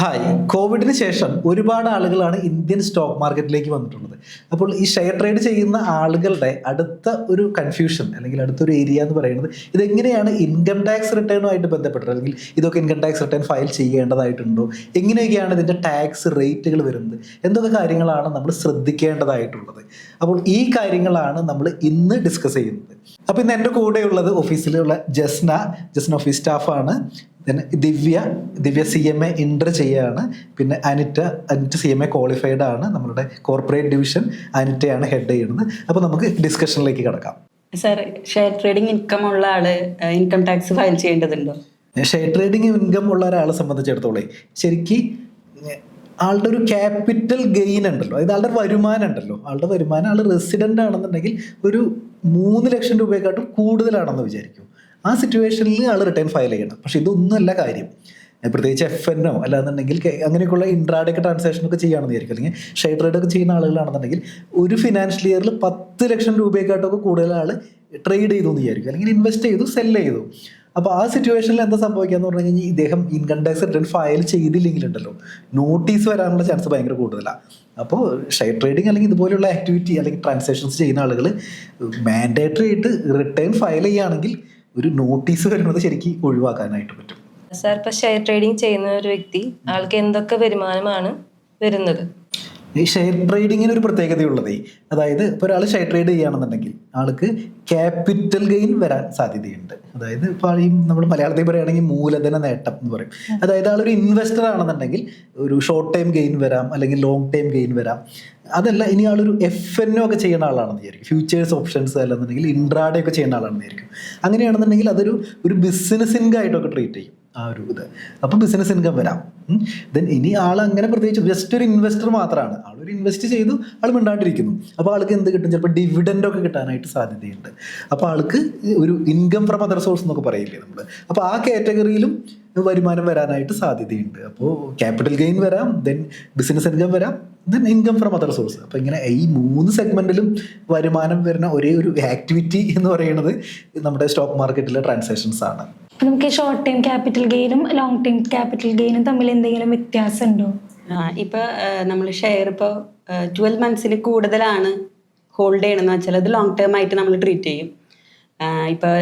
Hi. കോവിഡിന് ശേഷം ഒരുപാട് ആളുകളാണ് ഇന്ത്യൻ സ്റ്റോക്ക് മാർക്കറ്റിലേക്ക് വന്നിട്ടുള്ളത്. അപ്പോൾ ഈ ഷെയർ ട്രേഡ് ചെയ്യുന്ന ആളുകളുടെ അടുത്ത ഒരു കൺഫ്യൂഷൻ അല്ലെങ്കിൽ അടുത്തൊരു ഏരിയ എന്ന് പറയുന്നത് ഇതെങ്ങനെയാണ് ഇൻകം ടാക്സ് റിട്ടേണുമായിട്ട് ബന്ധപ്പെട്ടത്, അല്ലെങ്കിൽ ഇതൊക്കെ ഇൻകം ടാക്സ് റിട്ടേൺ ഫയൽ ചെയ്യേണ്ടതായിട്ടുണ്ടോ, എങ്ങനെയൊക്കെയാണ് ഇതിൻ്റെ ടാക്സ് റേറ്റുകൾ വരുന്നത്, എന്തൊക്കെ കാര്യങ്ങളാണ് നമ്മൾ ശ്രദ്ധിക്കേണ്ടതായിട്ടുള്ളത്. അപ്പോൾ ഈ കാര്യങ്ങളാണ് നമ്മൾ ഇന്ന് ഡിസ്കസ് ചെയ്യുന്നത്. അപ്പോൾ ഇന്ന് എൻ്റെ കൂടെയുള്ളത് ഓഫീസിലുള്ള ജസ്ന ഓഫീസ് സ്റ്റാഫാണ്. ദിവ്യ CMA ഇന്റർ ചെയ്യാണ്. പിന്നെ അനിറ്റ CMA ക്വാളിഫൈഡ് ആണ്. നമ്മളുടെ കോർപ്പറേറ്റ് ഡിവിഷൻ അനിറ്റയാണ് ഹെഡ് ചെയ്യുന്നത്. അപ്പോൾ നമുക്ക് ഡിസ്കഷനിലേക്ക് കിടക്കാം. സർ, ഷെയർ ട്രേഡിംഗ് ഇൻകം ഉള്ള ആള് ഇൻകം ടാക്സ് ഫയൽ ചെയ്യേണ്ടതുണ്ടോ? ഷെയർ ട്രേഡിംഗ് ഇൻകം ഉള്ള ഒരാളെ സംബന്ധിച്ചിടത്തോളം ശരിക്കും ആളുടെ ഒരു ക്യാപിറ്റൽ ഗെയിൻ ഉണ്ടല്ലോ, അതായത് ആളുടെ വരുമാനം ഉണ്ടല്ലോ, ആൾ റെസിഡൻ്റ് ആണെന്നുണ്ടെങ്കിൽ ഒരു 3 ലക്ഷം രൂപയെക്കാട്ടും കൂടുതലാണെന്ന് വിചാരിക്കും. ആ സിറ്റുവേഷനിൽ ആൾ റിട്ടേൺ ഫയൽ ചെയ്യണം. പക്ഷെ ഇതൊന്നുമല്ല കാര്യം. പ്രത്യേകിച്ച് FN അല്ലാന്നുണ്ടെങ്കിൽ അങ്ങനെയൊക്കെയുള്ള ഇൻട്രാഡേക്ക് ട്രാൻസാക്ഷനൊക്കെ ചെയ്യുകയാണെന്ന് വിചാരിക്കും, അല്ലെങ്കിൽ ഷെയർ ട്രേഡ് ഒക്കെ ചെയ്യുന്ന ആളുകളാണെന്നുണ്ടെങ്കിൽ ഒരു ഫിനാൻഷ്യൽ ഇയറിൽ 10 ലക്ഷം രൂപയെക്കാട്ടൊക്കെ കൂടുതൽ ആൾ ട്രേഡ് ചെയ്തു എന്ന് വിചാരിക്കും, അല്ലെങ്കിൽ ഇൻവെസ്റ്റ് ചെയ്തു, സെല്ല് ചെയ്തു. അപ്പോൾ ആ സിറ്റുവേഷനിൽ എന്താ സംഭവിക്കുക എന്ന് പറഞ്ഞു കഴിഞ്ഞാൽ ഇദ്ദേഹം ഇൻകം ടാക്സ് റിട്ടേൺ ഫയൽ ചെയ്തില്ലെങ്കിലുണ്ടല്ലോ നോട്ടീസ് വരാനുള്ള ചാൻസ് ഭയങ്കര കൂടുതലാണ്. അപ്പോൾ ഷെയർ ട്രേഡിംഗ് അല്ലെങ്കിൽ ഇതുപോലെയുള്ള ആക്ടിവിറ്റി അല്ലെങ്കിൽ ട്രാൻസാക്ഷൻസ് ചെയ്യുന്ന ആളുകൾ മാൻഡേറ്ററി ആയിട്ട് റിട്ടേൺ ഫയൽ ചെയ്യുകയാണെങ്കിൽ ഒരു നോട്ടീസ് വരുന്നത് ശരിക്കും ഒഴിവാക്കാനായിട്ട് പറ്റും. സാർ, ഇപ്പൊ ഷെയർ ട്രേഡിംഗ് ചെയ്യുന്ന ഒരു വ്യക്തി ആൾക്ക് എന്തൊക്കെ വരുമാനമാണ് വരുന്നത്? ഈ ഷെയർ ട്രേഡിങ്ങിന് ഒരു പ്രത്യേകതയുള്ളതേ, അതായത് ഇപ്പോൾ ഒരാൾ ഷെയർ ട്രേഡ് ചെയ്യുകയാണെന്നുണ്ടെങ്കിൽ ആൾക്ക് ക്യാപിറ്റൽ ഗെയിൻ വരാൻ സാധ്യതയുണ്ട്. അതായത് ഇപ്പോൾ ഈ നമ്മൾ മലയാളത്തിൽ പറയുകയാണെങ്കിൽ മൂലധന നേട്ടം എന്ന് പറയും. അതായത് ആളൊരു ഇൻവെസ്റ്റർ ആണെന്നുണ്ടെങ്കിൽ ഒരു ഷോർട്ട് ടൈം ഗെയിൻ വരാം, അല്ലെങ്കിൽ ലോങ് ടൈം ഗെയിൻ വരാം. അതല്ല, ഇനി ആളൊരു FN ഒക്കെ ചെയ്യുന്ന ആളാണെന്ന് വിചാരിക്കും, ഫ്യൂച്ചേഴ്സ് ഓപ്ഷൻസ് അല്ലെന്നുണ്ടെങ്കിൽ ഇൻട്രാഡേ ഒക്കെ ചെയ്യുന്ന ആളാണെന്ന് വിചാരിക്കും. അങ്ങനെയാണെന്നുണ്ടെങ്കിൽ അതൊരു ബിസിനസ് ഇൻകം ആയിട്ടൊക്കെ ട്രീറ്റ് ചെയ്യും ആ ഒരു ഇത്. അപ്പോൾ ബിസിനസ് ഇൻകം വരാം. ദെൻ ഇനി ആൾ അങ്ങനെ പ്രത്യേകിച്ച് ജസ്റ്റ് ഒരു ഇൻവെസ്റ്റർ മാത്രമാണ്, ആളൊരു ഇൻവെസ്റ്റ് ചെയ്തു, ആൾ മിണ്ടാണ്ടിരിക്കുന്നു. അപ്പോൾ ആൾക്ക് എന്ത് കിട്ടും? ചിലപ്പോൾ ഡിവിഡൻഡ് ഒക്കെ കിട്ടാനായിട്ട് സാധ്യതയുണ്ട്. അപ്പോൾ ആൾക്ക് ഒരു ഇൻകം ഫ്രം അതർ സോഴ്സ് എന്നൊക്കെ പറയില്ലേ നമ്മൾ, അപ്പോൾ ആ കാറ്റഗറിയിലും വരുമാനം വരാനായിട്ട് സാധ്യതയുണ്ട്. അപ്പോൾ ക്യാപിറ്റൽ ഗെയിൻ വരാം, ദെൻ ബിസിനസ് ഇൻകം വരാം, then income from other source. അപ്പോൾ ഇങ്ങനെ ഈ 3 സെഗ്മെന്റിലും വരുമാനം വരുന്ന ഒരേ ഒരു ആക്ടിവിറ്റി എന്ന് പറയുന്നത് നമ്മുടെ സ്റ്റോക്ക് മാർക്കറ്റിലെ ട്രാൻസാക്ഷൻസ് ആണ്. നമുക്ക് ഷോർട്ട് ടൈം ക്യാപിറ്റൽ ഗെയിനും ലോങ് ടൈം ക്യാപിറ്റൽ ഗെയിനും തമ്മിൽ എന്തെങ്കിലും വ്യത്യാസം ഉണ്ടോ? ഇപ്പൊ നമ്മൾ ഷെയർ ഇപ്പോൾ 12 മന്ത്സിന് കൂടുതലാണ് ഹോൾഡ് ചെയ്യണമെന്ന് വെച്ചാൽ അത് ലോങ് ടേം ആയിട്ട് നമ്മൾ ട്രീറ്റ് ചെയ്യും. ഇപ്പോൾ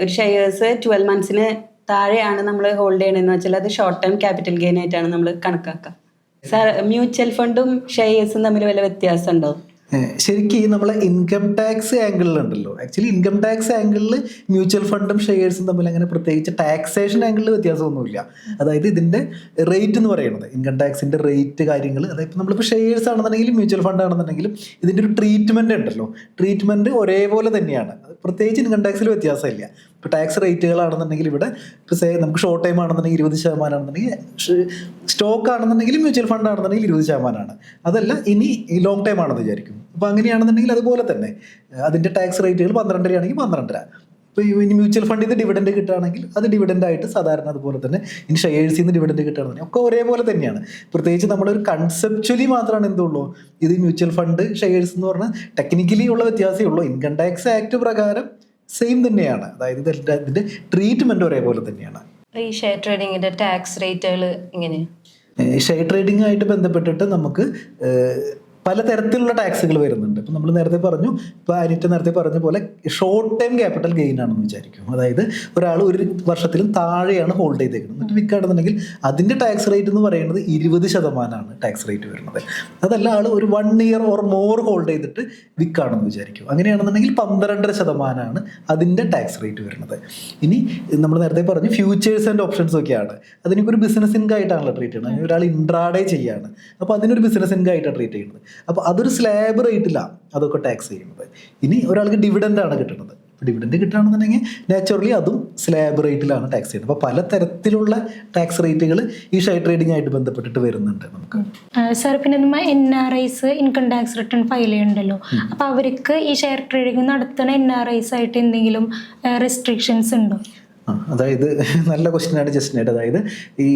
ഒരു ഷെയർസ് 12 മന്ത്സിന് താഴെയാണ് നമ്മൾ ഹോൾഡ് ചെയ്യണമെന്ന് വെച്ചാൽ അത് ഷോർട്ട് ടൈം ക്യാപിറ്റൽ ഗെയിൻ ആയിട്ടാണ് നമ്മൾ കണക്കാക്കുക. സാർ, മ്യൂച്വൽ ഫണ്ടും ഷെയർസും തമ്മിൽ വല്ല വ്യത്യാസം ഉണ്ടോ? ശരിക്കും നമ്മളെ ഇൻകം ടാക്സ് ആംഗിളിലുണ്ടല്ലോ, ആക്ച്വലി ഇൻകം ടാക്സ് ആംഗിളിൽ മ്യൂച്വൽ ഫണ്ടും ഷെയർസും തമ്മിൽ അങ്ങനെ പ്രത്യേകിച്ച് ടാക്സേഷൻ ആംഗിളിൽ വ്യത്യാസമൊന്നുമില്ല. അതായത് ഇതിൻ്റെ റേറ്റ് എന്ന് പറയുന്നത്, ഇൻകം ടാക്സിൻ്റെ റേറ്റ് കാര്യങ്ങൾ, അതായത് നമ്മളിപ്പോൾ ഷെയർസ് ആണെന്നുണ്ടെങ്കിലും മ്യൂച്വൽ ഫണ്ട് ആണെന്നുണ്ടെങ്കിലും ഇതിൻ്റെ ഒരു ട്രീറ്റ്മെൻറ്റ് ഉണ്ടല്ലോ, ട്രീറ്റ്മെൻറ്റ് ഒരേപോലെ തന്നെയാണ്. പ്രത്യേകിച്ച് ഇൻകം ടാക്സിൽ വ്യത്യാസമില്ല. ഇപ്പോൾ ടാക്സ് റേറ്റുകളാണെന്നുണ്ടെങ്കിൽ ഇവിടെ ഇപ്പോൾ നമുക്ക് ഷോർട്ട് ടൈം ആണെന്നുണ്ടെങ്കിൽ 20% ആണെന്നുണ്ടെങ്കിൽ, സ്റ്റോക്ക് ആണെന്നുണ്ടെങ്കിൽ മ്യൂച്വൽ ഫണ്ട് ആണെന്നുണ്ടെങ്കിൽ 20%. അതല്ല ഇനി ലോങ് ടൈം ആണെന്ന് വിചാരിക്കും, അപ്പോൾ അങ്ങനെയാണെന്നുണ്ടെങ്കിൽ അതുപോലെ തന്നെ അതിൻ്റെ ടാക്സ് റേറ്റുകൾ 12 ആണെങ്കിൽ 12. ഇപ്പോൾ ഇനി മ്യൂച്വൽ ഫണ്ടിൽ നിന്ന് ഡിവിഡൻഡ് കിട്ടുകയാണെങ്കിൽ അത് ഡിവിഡൻഡ് ആയിട്ട് സാധാരണ അതുപോലെ തന്നെ, ഇനി ഷെയർസിൽ നിന്ന് ഡിവിഡൻഡ് കിട്ടുകയാണെന്നുണ്ടെങ്കിൽ ഒക്കെ ഒരേപോലെ തന്നെയാണ്. പ്രത്യേകിച്ച് നമ്മളൊരു കൺസെപ്ച്വലി മാത്രമാണ് എന്തുള്ളൂ, ഇത് മ്യൂച്വൽ ഫണ്ട് ഷെയർസ് എന്ന് പറഞ്ഞാൽ ടെക്നിക്കലി ഉള്ള വ്യത്യാസമേ ഉള്ളൂ. ഇൻകം ടാക്സ് ആക്ട് പ്രകാരം സെയിം തന്നെയാണ്, അതായത് ഇതിൻ്റെ ട്രീറ്റ്മെൻറ്റ് ഒരേപോലെ തന്നെയാണ്. ഈ ഷെയർ ട്രേഡിങ്ങിന്റെ ടാക്സ് റേറ്റുകൾ എങ്ങനെയാണ്? ഷെയർ ട്രേഡിംഗ് ആയിട്ട് ബന്ധപ്പെട്ടിട്ട് നമുക്ക് പല തരത്തിലുള്ള ടാക്സുകൾ വരുന്നുണ്ട്. ഇപ്പം നമ്മൾ നേരത്തെ പറഞ്ഞു, ഇപ്പോൾ അനിറ്റ നേരത്തെ പറഞ്ഞ പോലെ ഷോർട്ട് ടൈം ക്യാപിറ്റൽ ഗെയിൻ ആണെന്ന് വിചാരിക്കും. അതായത് ഒരാൾ 1 വർഷത്തിലും താഴെയാണ് ഹോൾഡ് ചെയ്തേക്കുന്നത്, എന്നിട്ട് വിൽക്കുകയാണെന്നുണ്ടെങ്കിൽ അതിൻ്റെ ടാക്സ് റേറ്റ് എന്ന് പറയുന്നത് 20% ടാക്സ് റേറ്റ് വരുന്നത്. അതല്ല, ആൾ ഒരു 1 ഇയർ ഓർ മോർ ഹോൾഡ് ചെയ്തിട്ട് വിൽക്കുകയാണെന്ന് വിചാരിക്കും, അങ്ങനെയാണെന്നുണ്ടെങ്കിൽ 12% അതിൻ്റെ ടാക്സ് റേറ്റ് വരുന്നത്. ഇനി നമ്മൾ നേരത്തെ പറഞ്ഞു ഫ്യൂച്ചേഴ്സ് ആൻഡ് ഓപ്ഷൻസ് ഒക്കെയാണ്, അതിനിപ്പോൾ ഒരു ബിസിനസ് ഇൻകം ആയിട്ടാണല്ലോ ട്രീറ്റ് ചെയ്യുന്നത്. അങ്ങനെ ഒരാൾ ഇൻട്രാഡേ ചെയ്യാണ്, അപ്പോൾ അതിനൊരു ബിസിനസ് ഇൻകം ആയിട്ടാണ് ട്രീറ്റ് ചെയ്യുന്നത്. അപ്പോൾ അതൊരു സ്ലാബ് റേറ്റിലാണ് അതൊക്കെ ടാക്സ് ചെയ്യുന്നത്. ഇനി ഒരാൾക്ക് ഡിവിഡൻ്റ് ആണ് കിട്ടുന്നത്, ഡിവിഡൻഡ് കിട്ടുകയാണെന്നുണ്ടെങ്കിൽ നാച്ചുറലി അതും സ്ലാബ് റേറ്റിലാണ് ടാക്സ് ചെയ്യുന്നത്. അപ്പോൾ പല തരത്തിലുള്ള ടാക്സ് റേറ്റുകൾ ഈ ഷെയർ ട്രേഡിംഗ് ആയിട്ട് ബന്ധപ്പെട്ടിട്ട് വരുന്നുണ്ട് നമുക്ക്. സാർ, പിന്നെ നമ്മൾ NRIs income tax return file ചെയ്യുന്നുണ്ടല്ലോ, അപ്പോൾ അവർക്ക് ഈ ഷെയർ ട്രേഡിംഗ് നടത്തുന്ന NRIs ആയിട്ട് എന്തെങ്കിലും റെസ്ട്രിക്ഷൻസ് ഉണ്ടോ? അതായത് നല്ല ക്വസ്റ്റ്യനാണ് ജസ്റ്റിനായിട്ട്. അതായത് ഈ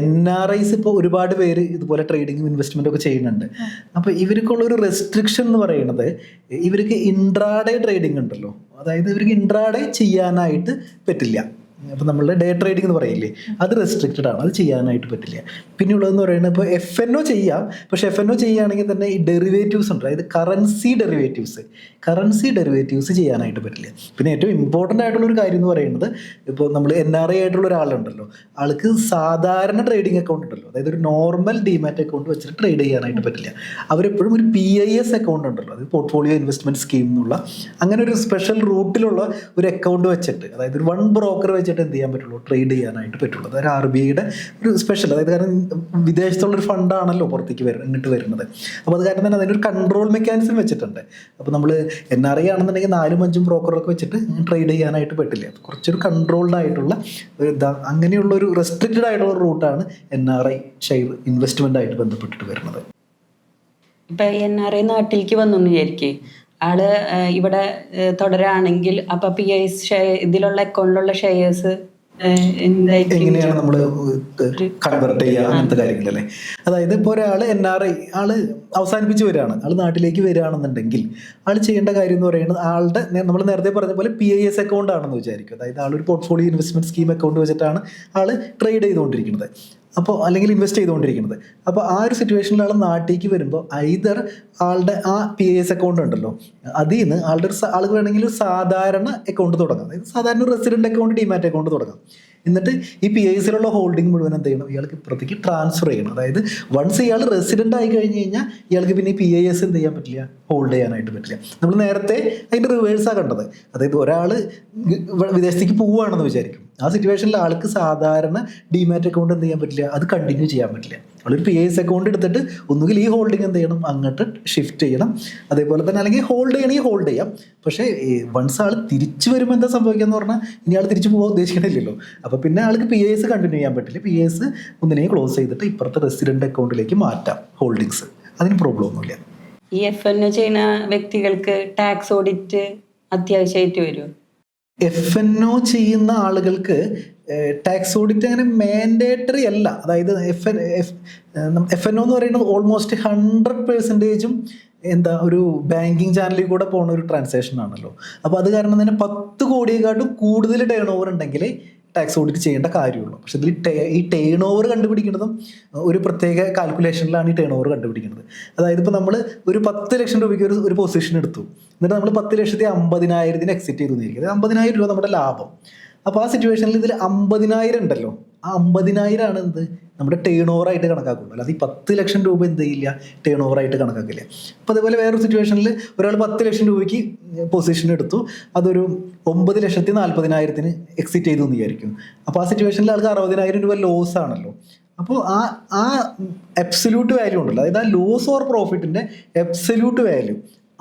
NRIs ഇപ്പോൾ ഒരുപാട് പേര് ഇതുപോലെ ട്രേഡിങ്ങും ഇൻവെസ്റ്റ്മെൻറ്റും ഒക്കെ ചെയ്യുന്നുണ്ട്. അപ്പോൾ ഇവർക്കുള്ളൊരു റെസ്ട്രിക്ഷൻ എന്ന് പറയുന്നത്, ഇവർക്ക് ഇൻട്രാഡേ ട്രേഡിംഗ് ഉണ്ടല്ലോ, അതായത് ഇവർക്ക് ഇൻട്രാഡേ ചെയ്യാനായിട്ട് പറ്റില്ല. അപ്പോൾ നമ്മളുടെ ഡേ ട്രേഡിംഗ് എന്ന് പറയില്ലേ, അത് റെസ്ട്രിക്റ്റഡ് ആണ്, അത് ചെയ്യാനായിട്ട് പറ്റില്ല. പിന്നെയുള്ളതെന്ന് പറയുന്നത് ഇപ്പോൾ FNO ചെയ്യാം. പക്ഷേ FNO ചെയ്യുകയാണെങ്കിൽ തന്നെ ഈ ഡെറിവേറ്റീവ്സ് ഉണ്ട്, അതായത് കറൻസി ഡെറിവേറ്റീവ്സ് ചെയ്യാനായിട്ട് പറ്റില്ല. പിന്നെ ഏറ്റവും ഇമ്പോർട്ടൻ്റ് ആയിട്ടുള്ളൊരു കാര്യം എന്ന് പറയുന്നത്, ഇപ്പോൾ നമ്മൾ NRI ആയിട്ടുള്ള ഒരാളുണ്ടല്ലോ, ആൾക്ക് സാധാരണ ട്രേഡിംഗ് അക്കൗണ്ട് ഉണ്ടല്ലോ, അതായത് ഒരു നോർമൽ ഡിമാറ്റ് അക്കൗണ്ട് വെച്ചിട്ട് ട്രേഡ് ചെയ്യാനായിട്ട് പറ്റില്ല. അവരെപ്പോഴും ഒരു PIS അക്കൗണ്ട് ഉണ്ടല്ലോ, അത് പോർട്ട്ഫോളിയോ ഇൻവെസ്റ്റ്മെൻറ്റ് സ്കീം എന്നുള്ള അങ്ങനെ ഒരു സ്പെഷ്യൽ റൂട്ടിലുള്ള ഒരു അക്കൗണ്ട് വെച്ചിട്ട്, അതായത് ഒരു 1 ബ്രോക്കർ വെച്ചിട്ട് എന്ത് ചെയ്യാൻ പറ്റുള്ളൂ, ട്രേഡ് ചെയ്യാനായിട്ട് പറ്റുള്ളൂ. അതായത് RBIയുടെ ഒരു സ്പെഷ്യൽ, അതായത് കാരണം വിദേശത്തുള്ളൊരു ഫണ്ടാണല്ലോ പുറത്തേക്ക് ഇങ്ങോട്ട് വരുന്നത്. അപ്പോൾ അത് കാരണം തന്നെ അതിനൊരു കൺട്രോൾ മെക്കാനിസം വെച്ചിട്ടുണ്ട്. അപ്പോൾ നമ്മൾ NRI ആണെന്നുണ്ടെങ്കിൽ 4-5 ബ്രോക്കറൊക്കെ വെച്ചിട്ട് ട്രേഡ് ചെയ്യാനായിട്ട് പറ്റില്ല. കുറച്ചൊരു കൺട്രോൾഡ് ആയിട്ടുള്ള ഒരു അങ്ങനെയുള്ള ഒരു റെസ്ട്രിക്റ്റഡ് ആയിട്ടുള്ള റൂട്ടാണ് NRI ഷെയർ ഇൻവെസ്റ്റ്മെൻ്റ് ആയിട്ട് ബന്ധപ്പെട്ടിട്ട് വരുന്നത്. ഇപ്പൊ NRI നാട്ടിലേക്ക് വന്നു വിചാരിക്കേ, ആള് ഇവിടെ തുടരാണെങ്കിൽ അപ്പൊ PIS ഇതിലുള്ള അക്കൗണ്ടിലുള്ള ഷെയർസ് എങ്ങനെയാണ് നമ്മൾ കൺവെർട്ട് ചെയ്യുക, അങ്ങനത്തെ കാര്യങ്ങളല്ലേ. അതായത് ഇപ്പോൾ ഒരാൾ NRI ആള് അവസാനിപ്പിച്ച് വരികയാണ്, ആൾ നാട്ടിലേക്ക് വരികയാണെന്നുണ്ടെങ്കിൽ ആൾ ചെയ്യേണ്ട കാര്യം എന്ന് പറയുന്നത്, ആളുടെ നമ്മൾ നേരത്തെ പറഞ്ഞ പോലെ PIS അക്കൗണ്ട് ആണെന്ന് വിചാരിക്കും. അതായത് ആളൊരു പോർട്ട്ഫോളിയോ ഇൻവെസ്റ്റ്മെന്റ് സ്കീം അക്കൗണ്ട് വെച്ചിട്ടാണ് ആൾ ട്രേഡ് ചെയ്തുകൊണ്ടിരിക്കുന്നത്, അപ്പോൾ അല്ലെങ്കിൽ ഇൻവെസ്റ്റ് ചെയ്തുകൊണ്ടിരിക്കുന്നത്. അപ്പോൾ ആ ഒരു സിറ്റുവേഷനിൽ ആൾ നാട്ടിലേക്ക് വരുമ്പോൾ ഐദർ ആളുടെ ആ PIS അക്കൗണ്ട് ഉണ്ടല്ലോ, അതിൽ നിന്ന് ആൾക്ക് വേണമെങ്കിൽ ഒരു സാധാരണ അക്കൗണ്ട് തുടങ്ങാം, അതായത് സാധാരണ ഒരു റെസിഡന്റ് അക്കൗണ്ട്, ഡിമാറ്റ് അക്കൗണ്ട് തുടങ്ങാം. എന്നിട്ട് ഈ PISയിലുള്ള ഹോൾഡിംഗ് മുഴുവൻ എന്ത് ചെയ്യണം, ഇയാൾക്ക് ഇപ്പുറത്തേക്ക് ട്രാൻസ്ഫർ ചെയ്യണം. അതായത് വൺസ് ഇയാൾ റെസിഡന്റ് ആയി കഴിഞ്ഞ് കഴിഞ്ഞാൽ ഇയാൾക്ക് പിന്നെ PIS എന്ത് ചെയ്യാൻ പറ്റില്ല, ഹോൾഡ് ചെയ്യാനായിട്ട് പറ്റില്ല. നമ്മൾ നേരത്തെ അതിൻ്റെ റിവേഴ്സാണ് കണ്ടത്. അതായത് ഒരാൾ വിദേശത്തേക്ക് പോവുകയാണെന്ന് വിചാരിക്കും, ആ സിറ്റുവേഷനിൽ ആൾക്ക് സാധാരണ ഡിമാറ്റ് അക്കൗണ്ട് എന്ത് ചെയ്യാൻ പറ്റില്ല, അത് കണ്ടിന്യൂ ചെയ്യാൻ പറ്റില്ല. ആളൊരു PIS അക്കൗണ്ട് എടുത്തിട്ട് ഒന്നുകിൽ ഈ ഹോൾഡിംഗ് എന്ത് ചെയ്യണം, അങ്ങോട്ട് ഷിഫ്റ്റ് ചെയ്യണം. അതേപോലെ തന്നെ അല്ലെങ്കിൽ ഹോൾഡ് ചെയ്യണമെങ്കിൽ ഹോൾഡ് ചെയ്യാം. പക്ഷേ വൺസ് ആൾ തിരിച്ചു വരുമ്പോൾ എന്താ സംഭവിക്കുക എന്ന് പറഞ്ഞാൽ, ഇനി ആൾ തിരിച്ചു പോകാൻ ഉദ്ദേശിക്കണില്ലല്ലോ. അപ്പോൾ പിന്നെ ആൾക്ക് PIS കണ്ടിന്യൂ ചെയ്യാൻ പറ്റില്ല. PIS ഒന്നിനെയും ക്ലോസ് ചെയ്തിട്ട് ഇപ്പുറത്തെ റെസിഡന്റ് അക്കൗണ്ടിലേക്ക് മാറ്റാം ഹോൾഡിങ്സ്, അതിന് പ്രോബ്ലം ഒന്നുമില്ല. ഈ FNO ചെയ്യുന്ന വ്യക്തികൾക്ക് ടാക്സ് ഓഡിറ്റ് അത്യാവശ്യമായിട്ട് വരും. FNO ചെയ്യുന്ന ആളുകൾക്ക് ടാക്സ് ഓഡിറ്റ് അങ്ങനെ മാൻഡേറ്ററി അല്ല. അതായത് FNO എന്ന് പറയുന്നത് ഓൾമോസ്റ്റ് 100% എന്താ ഒരു ബാങ്കിങ് ചാനലിൽ കൂടെ പോകുന്ന ഒരു ട്രാൻസാക്ഷൻ ആണല്ലോ. അപ്പോൾ അത് കാരണം തന്നെ 10 കോടിയെക്കാട്ടും കൂടുതൽ ടേൺ ഓവർ ഉണ്ടെങ്കിൽ ടാക്സ് ഓഡിറ്റ് ചെയ്യേണ്ട കാര്യമുള്ളൂ. പക്ഷെ ഇതിൽ ഈ ടേൺ ഓവർ കണ്ടുപിടിക്കുന്നതും ഒരു പ്രത്യേക കാൽക്കുലേഷനിലാണ് ഈ ടേൺ ഓവർ കണ്ടുപിടിക്കുന്നത്. അതായത് ഇപ്പോൾ നമ്മൾ ഒരു 10 ലക്ഷം രൂപയ്ക്ക് ഒരു പൊസിഷൻ എടുത്തു, എന്നിട്ട് നമ്മൾ 10,50,000 എക്സിറ്റ് ചെയ്തു എന്നിരിക്കും, 50,000 രൂപ നമ്മുടെ ലാഭം. അപ്പോൾ ആ സിറ്റുവേഷനിൽ ഇതിൽ 50,000 ഉണ്ടല്ലോ, ആ 50,000 ആണ് എന്ത് നമ്മുടെ ടേൺ ഓവറായിട്ട് കണക്കാക്കുള്ളൂ. അല്ലാതെ ഈ 10 ലക്ഷം രൂപ എന്ത് ചെയ്യില്ല, ടേൺ ഓവറായിട്ട് കണക്കാക്കില്ല. അപ്പോൾ അതേപോലെ വേറൊരു സിറ്റുവേഷനിൽ ഒരാൾ 10 ലക്ഷം രൂപയ്ക്ക് പൊസിഷൻ എടുത്തു, അതൊരു 9,40,000 എക്സിറ്റ് ചെയ്തു എന്ന് വിചാരിക്കും. അപ്പോൾ ആ സിറ്റുവേഷനിൽ ആൾക്ക് 60,000 രൂപ ലോസ് ആണല്ലോ. അപ്പോൾ ആ എബ്സല്യൂട്ട് വാല്യൂ ഉണ്ടല്ലോ, അതായത് ആ ലോസ് ഓർ പ്രോഫിറ്റിൻ്റെ എബ്സല്യൂട്ട് വാല്യൂ,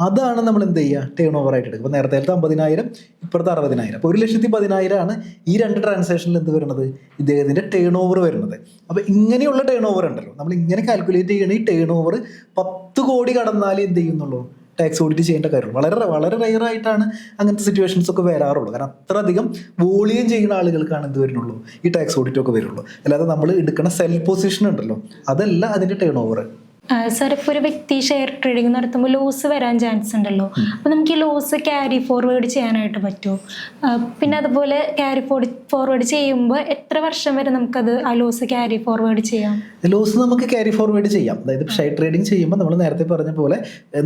അതാണ് നമ്മൾ എന്ത് ചെയ്യുക, ടേൺ ഓവർ ആയിട്ട് എടുക്കുക. അപ്പോൾ നേരത്തെ 50,000, ഇപ്പുറത്തെ 60,000. അപ്പോൾ 1,10,000 ആണ് ഈ 2 ട്രാൻസാക്ഷനിൽ എന്ത് വരുന്നത്, ഇദ്ദേഹത്തിൻ്റെ ടേൺ ഓവർ വരുന്നത്. അപ്പോൾ ഇങ്ങനെയുള്ള ടേൺ ഓവർ ഉണ്ടല്ലോ, നമ്മൾ ഇങ്ങനെ കാൽക്കുലേറ്റ് ചെയ്യണ ഈ ടേൺ ഓവർ 10 കോടി കടന്നാൽ എന്ത് ചെയ്യുന്നുള്ളൂ, ടാക്സ് ഓഡിറ്റ് ചെയ്യേണ്ട കാര്യമുള്ളൂ. വളരെ റെയറായിട്ടാണ് അങ്ങനത്തെ സിറ്റുവേഷൻസ് ഒക്കെ വരാറുള്ളൂ. കാരണം അത്രയധികം വോളിയം ചെയ്യുന്ന ആളുകൾക്കാണ് എന്ത് വരുന്നുള്ളൂ, ഈ ടാക്സ് ഓഡിറ്റ് ഒക്കെ വരുള്ളൂ. അല്ലാതെ നമ്മൾ എടുക്കുന്ന സെൽ പൊസിഷൻ ഉണ്ടല്ലോ, അതല്ല അതിൻ്റെ ടേൺ ഓവർ. സാർ, ഇപ്പോൾ ഒരു വ്യക്തി ഷെയർ ട്രേഡിംഗ് നടത്തുമ്പോൾ ലോസ് വരാൻ ചാൻസ് ഉണ്ടല്ലോ, അപ്പോൾ നമുക്ക് ഈ ലോസ് ക്യാരി ഫോർവേഡ് ചെയ്യാനായിട്ട് പറ്റുമോ? പിന്നെ അതുപോലെ ക്യാരി ഫോർവേഡ് ചെയ്യുമ്പോൾ എത്ര വർഷം വരെ നമുക്കത് ആ ലോസ് ക്യാരി ഫോർവേഡ് ചെയ്യാം? ലോസ് നമുക്ക് ക്യാരി ഫോർവേഡ് ചെയ്യാം. അതായത് ഷെയർ ട്രേഡിംഗ് ചെയ്യുമ്പോൾ നമ്മൾ നേരത്തെ പറഞ്ഞ പോലെ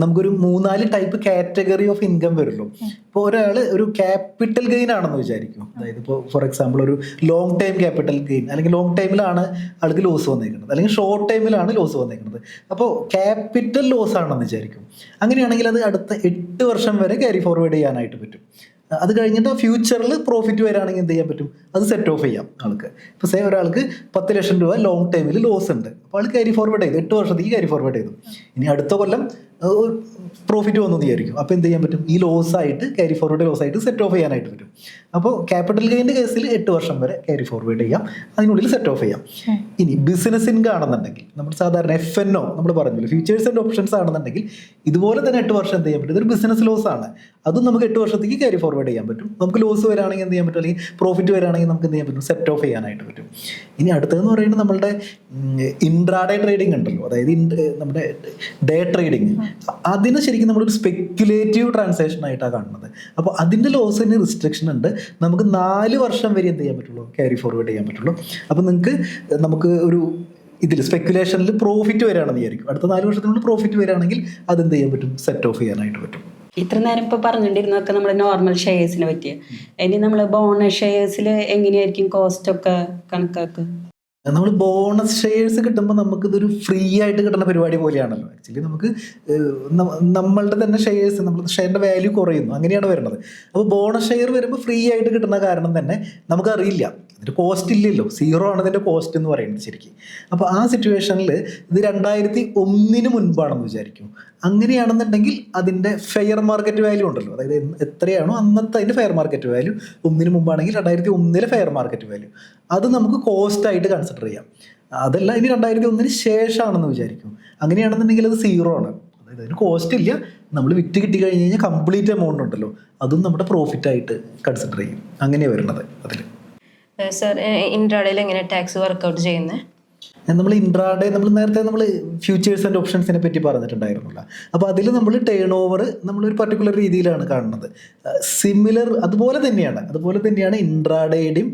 നമുക്കൊരു 3-4 ടൈപ്പ് കാറ്റഗറി ഓഫ് ഇൻകം വരുള്ളൂ. ഇപ്പോൾ ഒരാൾ ഒരു ക്യാപിറ്റൽ ഗെയിൻ ആണെന്ന് വിചാരിക്കും. അതായത് ഇപ്പോൾ ഫോർ എക്സാമ്പിൾ ഒരു ലോങ് ടൈം ക്യാപിറ്റൽ ഗെയിൻ, അല്ലെങ്കിൽ ലോങ് ടൈമിലാണ് ആൾക്ക് ലോസ് വന്നേക്കുന്നത്, അല്ലെങ്കിൽ ഷോർട്ട് ടൈമിലാണ് ലോസ് വന്നേക്കുന്നത്. അപ്പോൾ ക്യാപിറ്റൽ ലോസ് ആണെന്ന് വിചാരിക്കും. അങ്ങനെയാണെങ്കിൽ അത് അടുത്ത 8 വർഷം വരെ ക്യാരി ഫോർവേഡ് ചെയ്യാനായിട്ട് പറ്റും. അത് കഴിഞ്ഞിട്ട് ഫ്യൂച്ചറിൽ പ്രോഫിറ്റ് വരാണെങ്കിൽ എന്ത് ചെയ്യാൻ പറ്റും, അത് സെറ്റ് ഓഫ് ചെയ്യാം ആൾക്ക്. ഇപ്പോൾ സേ ഒരാൾക്ക് 10 ലക്ഷം രൂപ ലോങ് ടൈമിൽ ലോസ് ഉണ്ട്, അപ്പോൾ ആൾ ക്യാരി ഫോർവേഡ് ചെയ്തു, 8 വർഷത്തേക്ക് ക്യാരി ഫോർവേഡ് ചെയ്തു. ഇനി അടുത്ത കൊല്ലം പ്രോഫിറ്റ് വന്നു വിചാരിക്കും. അപ്പോൾ എന്ത് ചെയ്യാൻ പറ്റും, ഈ ലോസായിട്ട് ക്യാരി ഫോർവേഡ് ലോസായിട്ട് സെറ്റ് ഓഫ് ചെയ്യാനായിട്ട് പറ്റും. അപ്പോൾ ക്യാപിറ്റൽ ഗെയിൻ്റെ കേസിൽ 8 വർഷം വരെ ക്യാരി ഫോർവേഡ് ചെയ്യാം, അതിനുള്ളിൽ സെറ്റ് ഓഫ് ചെയ്യാം. ഇനി ബിസിനസ് ഇൻകം ആണെന്നുണ്ടെങ്കിൽ, നമ്മൾ സാധാരണ FNO നമ്മൾ പറഞ്ഞില്ല, ഫ്യൂച്ചേഴ്സ് ആൻഡ് ഓപ്ഷൻസ് ആണെന്നുണ്ടെങ്കിൽ ഇതുപോലെ തന്നെ 8 വർഷം എന്ത് ചെയ്യാൻ പറ്റും, ഇതൊരു ബിസിനസ് ലോസ് ആണ്, അതും നമുക്ക് 8 വർഷത്തേക്ക് ക്യാരി ഫോർവേഡ് ചെയ്യാൻ പറ്റും. നമുക്ക് ലോസ് വരാണെങ്കിൽ എന്ത് ചെയ്യാൻ പറ്റും, അല്ലെങ്കിൽ പ്രോഫിറ്റ് വരാണെങ്കിൽ നമുക്ക് എന്ത് ചെയ്യാൻ പറ്റും, സെറ്റ് ഓഫ് ചെയ്യാനായിട്ട് പറ്റും. ഇനി അടുത്തതെന്ന് പറയുന്നത് നമ്മളുടെ ഇൻട്രാഡേ ട്രേഡിംഗ് ഉണ്ടല്ലോ, അതായത് നമ്മുടെ ഡേ ട്രേഡിംഗ്. അതിനെ ശരിക്കും നമ്മളൊരു സ്പെക്യുലേറ്റീവ് ട്രാൻസാക്ഷൻ ആയിട്ടാണ് കാണുന്നത്. അപ്പോൾ അതിൻ്റെ ലോസിന് റിസ്ട്രിക്ഷൻ ഉണ്ട്. നമുക്ക് 4 വർഷം വരെ എന്ത് ചെയ്യാൻ പറ്റുള്ളൂ, ക്യാരി ഫോർവേഡ് ചെയ്യാൻ പറ്റുള്ളൂ. അപ്പോൾ നമുക്ക് ഒരു ഇതിൽ സ്പെക്കുലേഷനിൽ പ്രോഫിറ്റ് വരികയാണെന്ന് വിചാരിക്കും, അടുത്ത 4 വർഷത്തിനുള്ളിൽ പ്രോഫിറ്റ് വരികയാണെങ്കിൽ അതെന്ത് ചെയ്യാൻ പറ്റും, സെറ്റ് ഓഫ് ചെയ്യാനായിട്ട് പറ്റും. ഇത്ര നേരം ഇപ്പോൾ പറഞ്ഞുകൊണ്ടിരുന്നതൊക്കെ നമ്മൾ നോർമൽ ഷെയർസിനെ പറ്റിയ. ഇനി നമ്മൾ ബോണസ് ഷെയർസിൽ എങ്ങനെയായിരിക്കും കോസ്റ്റ് ഒക്കെ കണക്കാക്കുക? നമ്മൾ ബോണസ് ഷെയർസ് കിട്ടുമ്പോൾ നമുക്കിതൊരു ഫ്രീ ആയിട്ട് കിട്ടുന്ന പരിപാടി പോലെയാണല്ലോ. ആക്ച്വലി നമുക്ക് നമ്മളുടെ തന്നെ ഷെയർസ്, നമ്മൾ ഷെയറിൻ്റെ വാല്യൂ കുറയുന്നു, അങ്ങനെയാണ് വരുന്നത്. അപ്പോൾ ബോണസ് ഷെയർ വരുമ്പോൾ ഫ്രീ ആയിട്ട് കിട്ടുന്ന കാരണം തന്നെ നമുക്കറിയില്ല, ഇതിൻ്റെ കോസ്റ്റ് ഇല്ലല്ലോ, 0 ആണ് ഇതിൻ്റെ കോസ്റ്റ് എന്ന് പറയുന്നത് ശരിക്കും. അപ്പോൾ ആ സിറ്റുവേഷനിൽ ഇത് 2001 മുൻപാണെന്ന് വിചാരിക്കും. അങ്ങനെയാണെന്നുണ്ടെങ്കിൽ അതിൻ്റെ ഫെയർ മാർക്കറ്റ് വാല്യൂ ഉണ്ടല്ലോ, അതായത് എത്രയാണോ അന്നത്തെ അതിൻ്റെ fair market value, 1 മുമ്പാണെങ്കിൽ 2001 fair market value, അത് നമുക്ക് കോസ്റ്റായിട്ട് കൺസിഡർ ചെയ്യാം. അതല്ല ഇനി 2001 ശേഷമാണെന്ന് വിചാരിക്കും. അങ്ങനെയാണെന്നുണ്ടെങ്കിൽ അത് 0 ആണ്, അതായത് അതിന് കോസ്റ്റ് ഇല്ല. നമ്മൾ വിറ്റ് കിട്ടി കഴിഞ്ഞ് കഴിഞ്ഞാൽ കംപ്ലീറ്റ് എമൗണ്ട് ഉണ്ടല്ലോ, അതും നമ്മുടെ പ്രോഫിറ്റായിട്ട് കൺസിഡർ ചെയ്യും. അങ്ങനെയാണ് വരുന്നത് അതിൽ. സർ, ഇൻട്രാഡേയിൽ എങ്ങനെ ടാക്സ് വർക്കൗട്ട് ചെയ്യുന്നത്? നമ്മൾ ഇൻട്രാഡേ, നമ്മൾ നേരത്തെ ഫ്യൂച്ചേഴ്സ് ആൻഡ് ഓപ്ഷൻസിനെ പറ്റി പറഞ്ഞിട്ടുണ്ടായിരുന്നില്ല. അപ്പോൾ അതിൽ നമ്മൾ ടേൺ ഓവർ നമ്മളൊരു പർട്ടിക്കുലർ രീതിയിലാണ് കാണുന്നത്. സിമിലർ അതുപോലെ തന്നെയാണ് ഇൻട്രാഡേയുടെയും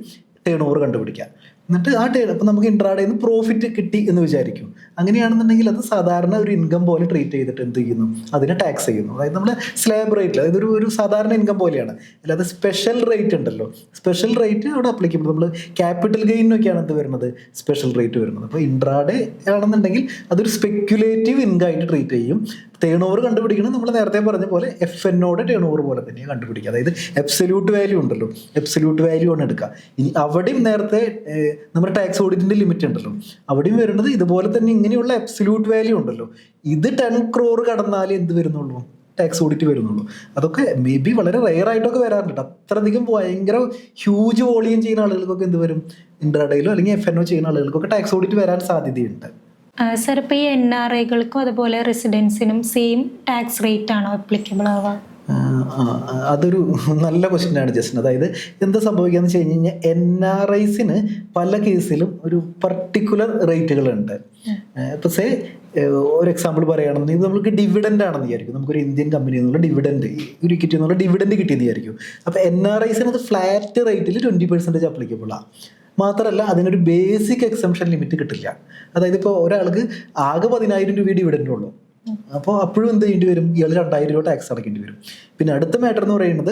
ടേൺ ഓവർ കണ്ടുപിടിക്കുക. എന്നിട്ട് ആ അപ്പോൾ നമുക്ക് ഇൻട്രാഡേയിൽ നിന്ന് പ്രോഫിറ്റ് കിട്ടി എന്ന് വിചാരിക്കും. അങ്ങനെയാണെന്നുണ്ടെങ്കിൽ അത് സാധാരണ ഒരു ഇൻകം പോലെ ട്രീറ്റ് ചെയ്തിട്ട് എന്ത് ചെയ്യുന്നു, അതിനെ ടാക്സ് ചെയ്യുന്നു. അതായത് നമ്മൾ സ്ലാബ് റേറ്റിൽ, അതായത് ഒരു സാധാരണ ഇൻകം പോലെയാണ്. അല്ലാതെ സ്പെഷ്യൽ റേറ്റ് ഉണ്ടല്ലോ, സ്പെഷ്യൽ റേറ്റ് അവിടെ അപ്ലിക്കബിൾ. നമ്മൾ ക്യാപിറ്റൽ ഗെയിനൊക്കെയാണ് എന്ത് വരുന്നത്, സ്പെഷ്യൽ റേറ്റ് വരുന്നത്. അപ്പോൾ ഇൻട്രാഡേ ആണെന്നുണ്ടെങ്കിൽ അതൊരു സ്പെക്യുലേറ്റീവ് ഇൻകം ആയിട്ട് ട്രീറ്റ് ചെയ്യും. ടേൺ ഓവർ കണ്ടുപിടിക്കുന്നത് നമ്മൾ നേരത്തെ പറഞ്ഞ പോലെ FN-ഓടെ ടേൺ ഓവർ പോലെ തന്നെയാണ് കണ്ടുപിടിക്കുക. അതായത് എബ്സല്യൂട്ട് വാല്യൂ ഉണ്ടല്ലോ, എബ്സല്യൂട്ട് വാല്യൂ ആണ് എടുക്കുക. ഇനി അവിടെയും നേരത്തെ നമ്മുടെ ടാക്സ് ഓഡിറ്റിൻ്റെ ലിമിറ്റ് ഉണ്ടല്ലോ, അവിടെയും വരുന്നത് ഇതുപോലെ തന്നെ ഇങ്ങനെയുള്ള എബ്സല്യൂട്ട് വാല്യൂ ഉണ്ടല്ലോ. ഇത് 10 crore കടന്നാലേ എന്ത് വരുന്നുള്ളൂ, ടാക്സ് ഓഡിറ്റ് വരുന്നുള്ളൂ. അതൊക്കെ മേ ബി വളരെ റെയർ ആയിട്ടൊക്കെ വരാറുണ്ട്. അത്രയധികം ഭയങ്കര ഹ്യൂജ് വോളിയം ചെയ്യുന്ന ആളുകൾക്കൊക്കെ എന്ത് വരും, ഇൻട്രാഡേയിലോ അല്ലെങ്കിൽ FN-ഓ ചെയ്യുന്ന ആളുകൾക്കൊക്കെ ടാക്സ് ഓഡിറ്റ് വരാൻ സാധ്യതയുണ്ട്. സർ, ഇപ്പോൾ ഈ NRIകൾക്കും അതുപോലെ റെസിഡൻസിനും സെയിം ടാക്സ് റേറ്റ് ആണോ അപ്ലിക്കബിൾ ആവുക? അതൊരു നല്ല ക്വസ്റ്റ്യനാണ് ജസ്റ്റ്. അതായത് എന്താ സംഭവിക്കാന്ന് വെച്ച് കഴിഞ്ഞ് കഴിഞ്ഞാൽ NRIസിന് പല കേസിലും ഒരു പർട്ടിക്കുലർ റേറ്റുകളുണ്ട്. ഇപ്പോൾ ഒരു എക്സാമ്പിൾ പറയുകയാണെന്നുണ്ടെങ്കിൽ നമുക്ക് ഡിവിഡൻഡ് ആണെന്ന് വിചാരിക്കും. നമുക്കൊരു ഇന്ത്യൻ കമ്പനി എന്നുള്ള ഡിവിഡൻഡ്, ഒരു ഇക്വിറ്റി എന്നുള്ള ഡിവിഡൻഡ് കിട്ടിയെന്ന് വിചാരിക്കും. അപ്പോൾ NRIസിന് അത് ഫ്ലാറ്റ് റേറ്റിൽ 20% അപ്ലിക്കബിളാണ്. മാത്രമല്ല അതിനൊരു ബേസിക് എക്സംഷൻ ലിമിറ്റ് കിട്ടില്ല. അതായത് ഇപ്പോൾ ഒരാൾക്ക് ആകെ 10,000 രൂപ ഡിവിഡൻഡ് ഉള്ളൂ. അപ്പോൾ അപ്പോഴും എന്ത് ചെയ്യേണ്ടി വരും, ഇയാൾ 2,000 രൂപ ടാക്സ് അടയ്ക്കേണ്ടി വരും. പിന്നെ അടുത്ത മാറ്റർ എന്ന് പറയുന്നത്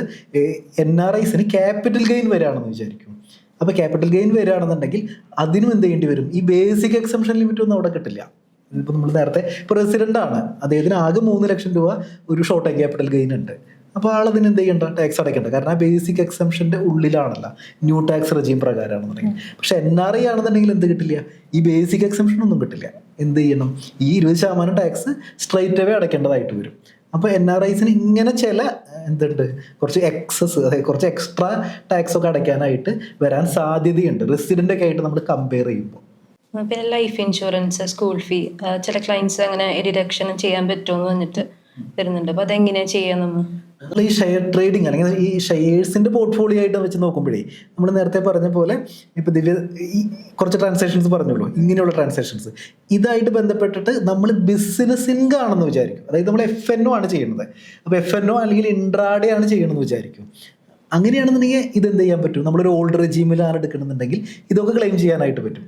NRIസിന് ക്യാപിറ്റൽ ഗെയിൻ വരികയാണെന്ന് വിചാരിക്കും. അപ്പോൾ ക്യാപിറ്റൽ ഗെയിൻ വരികയാണെന്നുണ്ടെങ്കിൽ അതിനും എന്ത് ചെയ്യേണ്ടി വരും, ഈ ബേസിക് എക്സംഷൻ ലിമിറ്റ് ഒന്നും അവിടെ കിട്ടില്ല. ഇപ്പോൾ നമ്മൾ നേരത്തെ പ്രസിഡന്റ് ആണ്, അദ്ദേഹത്തിന് ആകെ 3 ലക്ഷം രൂപ ഒരു ഷോർട്ട് ടൈം ക്യാപിറ്റൽ ഗെയിൻ ഉണ്ട്. അപ്പോൾ ആളതിന് എന്ത് ചെയ്യണ്ട, ടാക്സ് അടയ്ക്കേണ്ട. കാരണം ആ ബേസിക് എക്സംഷൻ്റെ ഉള്ളിലാണല്ല, ന്യൂ ടാക്സ് റെജീം പ്രകാരമാണെന്നുണ്ടെങ്കിൽ. പക്ഷെ NRI ആണെന്നുണ്ടെങ്കിൽ എന്ത് കിട്ടില്ല, ഈ ബേസിക് എക്സംഷൻ ഒന്നും കിട്ടില്ല. എന്ത് ചെയ്യണം, ഈ 20% ടാക്സ് സ്ട്രൈറ്റ് അവേ അടയ്ക്കേണ്ടതായിട്ട് വരും. അപ്പോൾ NRIസിന് ഇങ്ങനെ ചില എന്തുണ്ട്, കുറച്ച് എക്സസ്, അതായത് കുറച്ച് എക്സ്ട്രാ ടാക്സ് ഒക്കെ അടയ്ക്കാനായിട്ട് വരാൻ സാധ്യതയുണ്ട് റെസിഡൻ്റ് ഒക്കെ ആയിട്ട് നമ്മൾ കമ്പയർ ചെയ്യുമ്പോൾ. പിന്നെ ലൈഫ് ഇൻഷുറൻസ്, സ്കൂൾ ഫീ, ചില ക്ലയൻസ് അങ്ങനെ ഡിഡക്ഷൻ ചെയ്യാൻ പറ്റുമെന്ന് പറഞ്ഞിട്ട് വരുന്നുണ്ട്. അപ്പോൾ അതെങ്ങനെയാണ് ചെയ്യാൻ നമ്മൾ? ഈ ഷെയർ ട്രേഡിങ് അല്ലെങ്കിൽ ഈ ഷെയർസിൻ്റെ പോർട്ട്ഫോളിയോ ആയിട്ട് വെച്ച് നോക്കുമ്പോഴേ നമ്മൾ നേരത്തെ പറഞ്ഞ പോലെ ഇപ്പോൾ ഈ കുറച്ച് ട്രാൻസാക്ഷൻസ് പറഞ്ഞുള്ളൂ, ഇങ്ങനെയുള്ള ട്രാൻസാക്ഷൻസ് ഇതായിട്ട് ബന്ധപ്പെട്ടിട്ട് നമ്മൾ ബിസിനസ് ഇൻകം ആണെന്ന് വിചാരിക്കും. അതായത് നമ്മൾ FN-ഒ ആണ് ചെയ്യുന്നത്. അപ്പോൾ FN-ഒ അല്ലെങ്കിൽ ഇൻട്രാഡേ ആണ് ചെയ്യണമെന്ന് വിചാരിക്കും. അങ്ങനെയാണെന്നുണ്ടെങ്കിൽ ഇതെന്ത് ചെയ്യാൻ പറ്റും, നമ്മളൊരു ഓൾഡ് റെജീമിലാണ് എടുക്കണമെന്നുണ്ടെങ്കിൽ ഇതൊക്കെ ക്ലെയിം ചെയ്യാനായിട്ട് പറ്റും.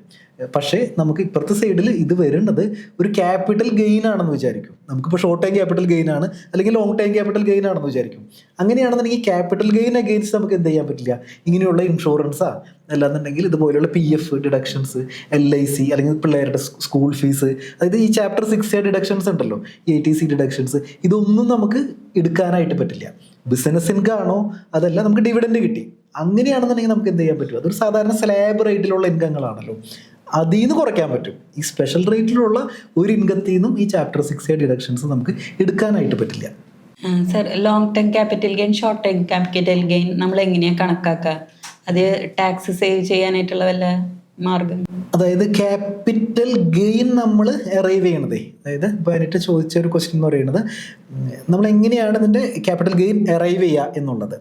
പക്ഷേ നമുക്ക് ഇപ്പുറത്തെ സൈഡിൽ ഇത് വരുന്നത് ഒരു ക്യാപിറ്റൽ ഗെയിൻ ആണെന്ന് വിചാരിക്കും. നമുക്കിപ്പോൾ ഷോർട്ട് ടൈം ക്യാപിറ്റൽ ഗെയിൻ ആണ് അല്ലെങ്കിൽ ലോങ് ടൈം ക്യാപിറ്റൽ ഗെയിൻ ആണെന്ന് വിചാരിക്കും. അങ്ങനെയാണെന്നുണ്ടെങ്കിൽ ക്യാപിറ്റൽ ഗെയിൻ അഗെയിൻസ്റ്റ് നമുക്ക് എന്ത് ചെയ്യാൻ പറ്റില്ല, ഇങ്ങനെയുള്ള ഇൻഷുറൻസാ അല്ലാന്നുണ്ടെങ്കിൽ ഇതുപോലെയുള്ള PF ഡിഡക്ഷൻസ്, LIC അല്ലെങ്കിൽ പിള്ളേരുടെ സ്കൂൾ ഫീസ്, അതായത് ഈ ചാപ്റ്റർ 6A ഡിഡക്ഷൻസ് ഉണ്ടല്ലോ, ATC ഡിഡക്ഷൻസ്, ഇതൊന്നും നമുക്ക് എടുക്കാനായിട്ട് പറ്റില്ല. ബിസിനസ് ഇൻകം ആണോ, അതല്ല നമുക്ക് ഡിവിഡൻഡ് കിട്ടി, അങ്ങനെയാണെന്നുണ്ടെങ്കിൽ നമുക്ക് എന്ത് ചെയ്യാൻ പറ്റും, അതൊരു സാധാരണ സ്ലാബ് റേറ്റിലുള്ള ഇൻകങ്ങളാണല്ലോ, അതിൽ നിന്ന് കുറയ്ക്കാൻ പറ്റും. ഈ സ്പെഷ്യൽ റേറ്റിലുള്ള ഒരു ഇൻകത്തിൽ നിന്നും ഈ ചാപ്റ്റർ 6A ഡിഡക്ഷൻസ് നമുക്ക് എടുക്കാനായിട്ട് പറ്റില്ല. Sir, long time capital gain, short time capital gain നമ്മൾ എങ്ങനെയാണ് കണക്കാക്കുക? അത് ടാക്സ് സേവ് ചെയ്യാനായിട്ടുള്ള വല്ല മാർഗം? അതായത് ക്യാപിറ്റൽ ഗെയിൻ നമ്മൾ അറൈവ് ചെയ്യണതേ, അതായത് ഇപ്പോൾ അതിനിട്ട് ചോദിച്ച ഒരു ക്വസ്റ്റ്യൻ എന്ന് പറയുന്നത് നമ്മൾ എങ്ങനെയാണ് ഇതിൻ്റെ ക്യാപിറ്റൽ ഗെയിൻ അറൈവ് ചെയ്യുക എന്നുള്ളത്.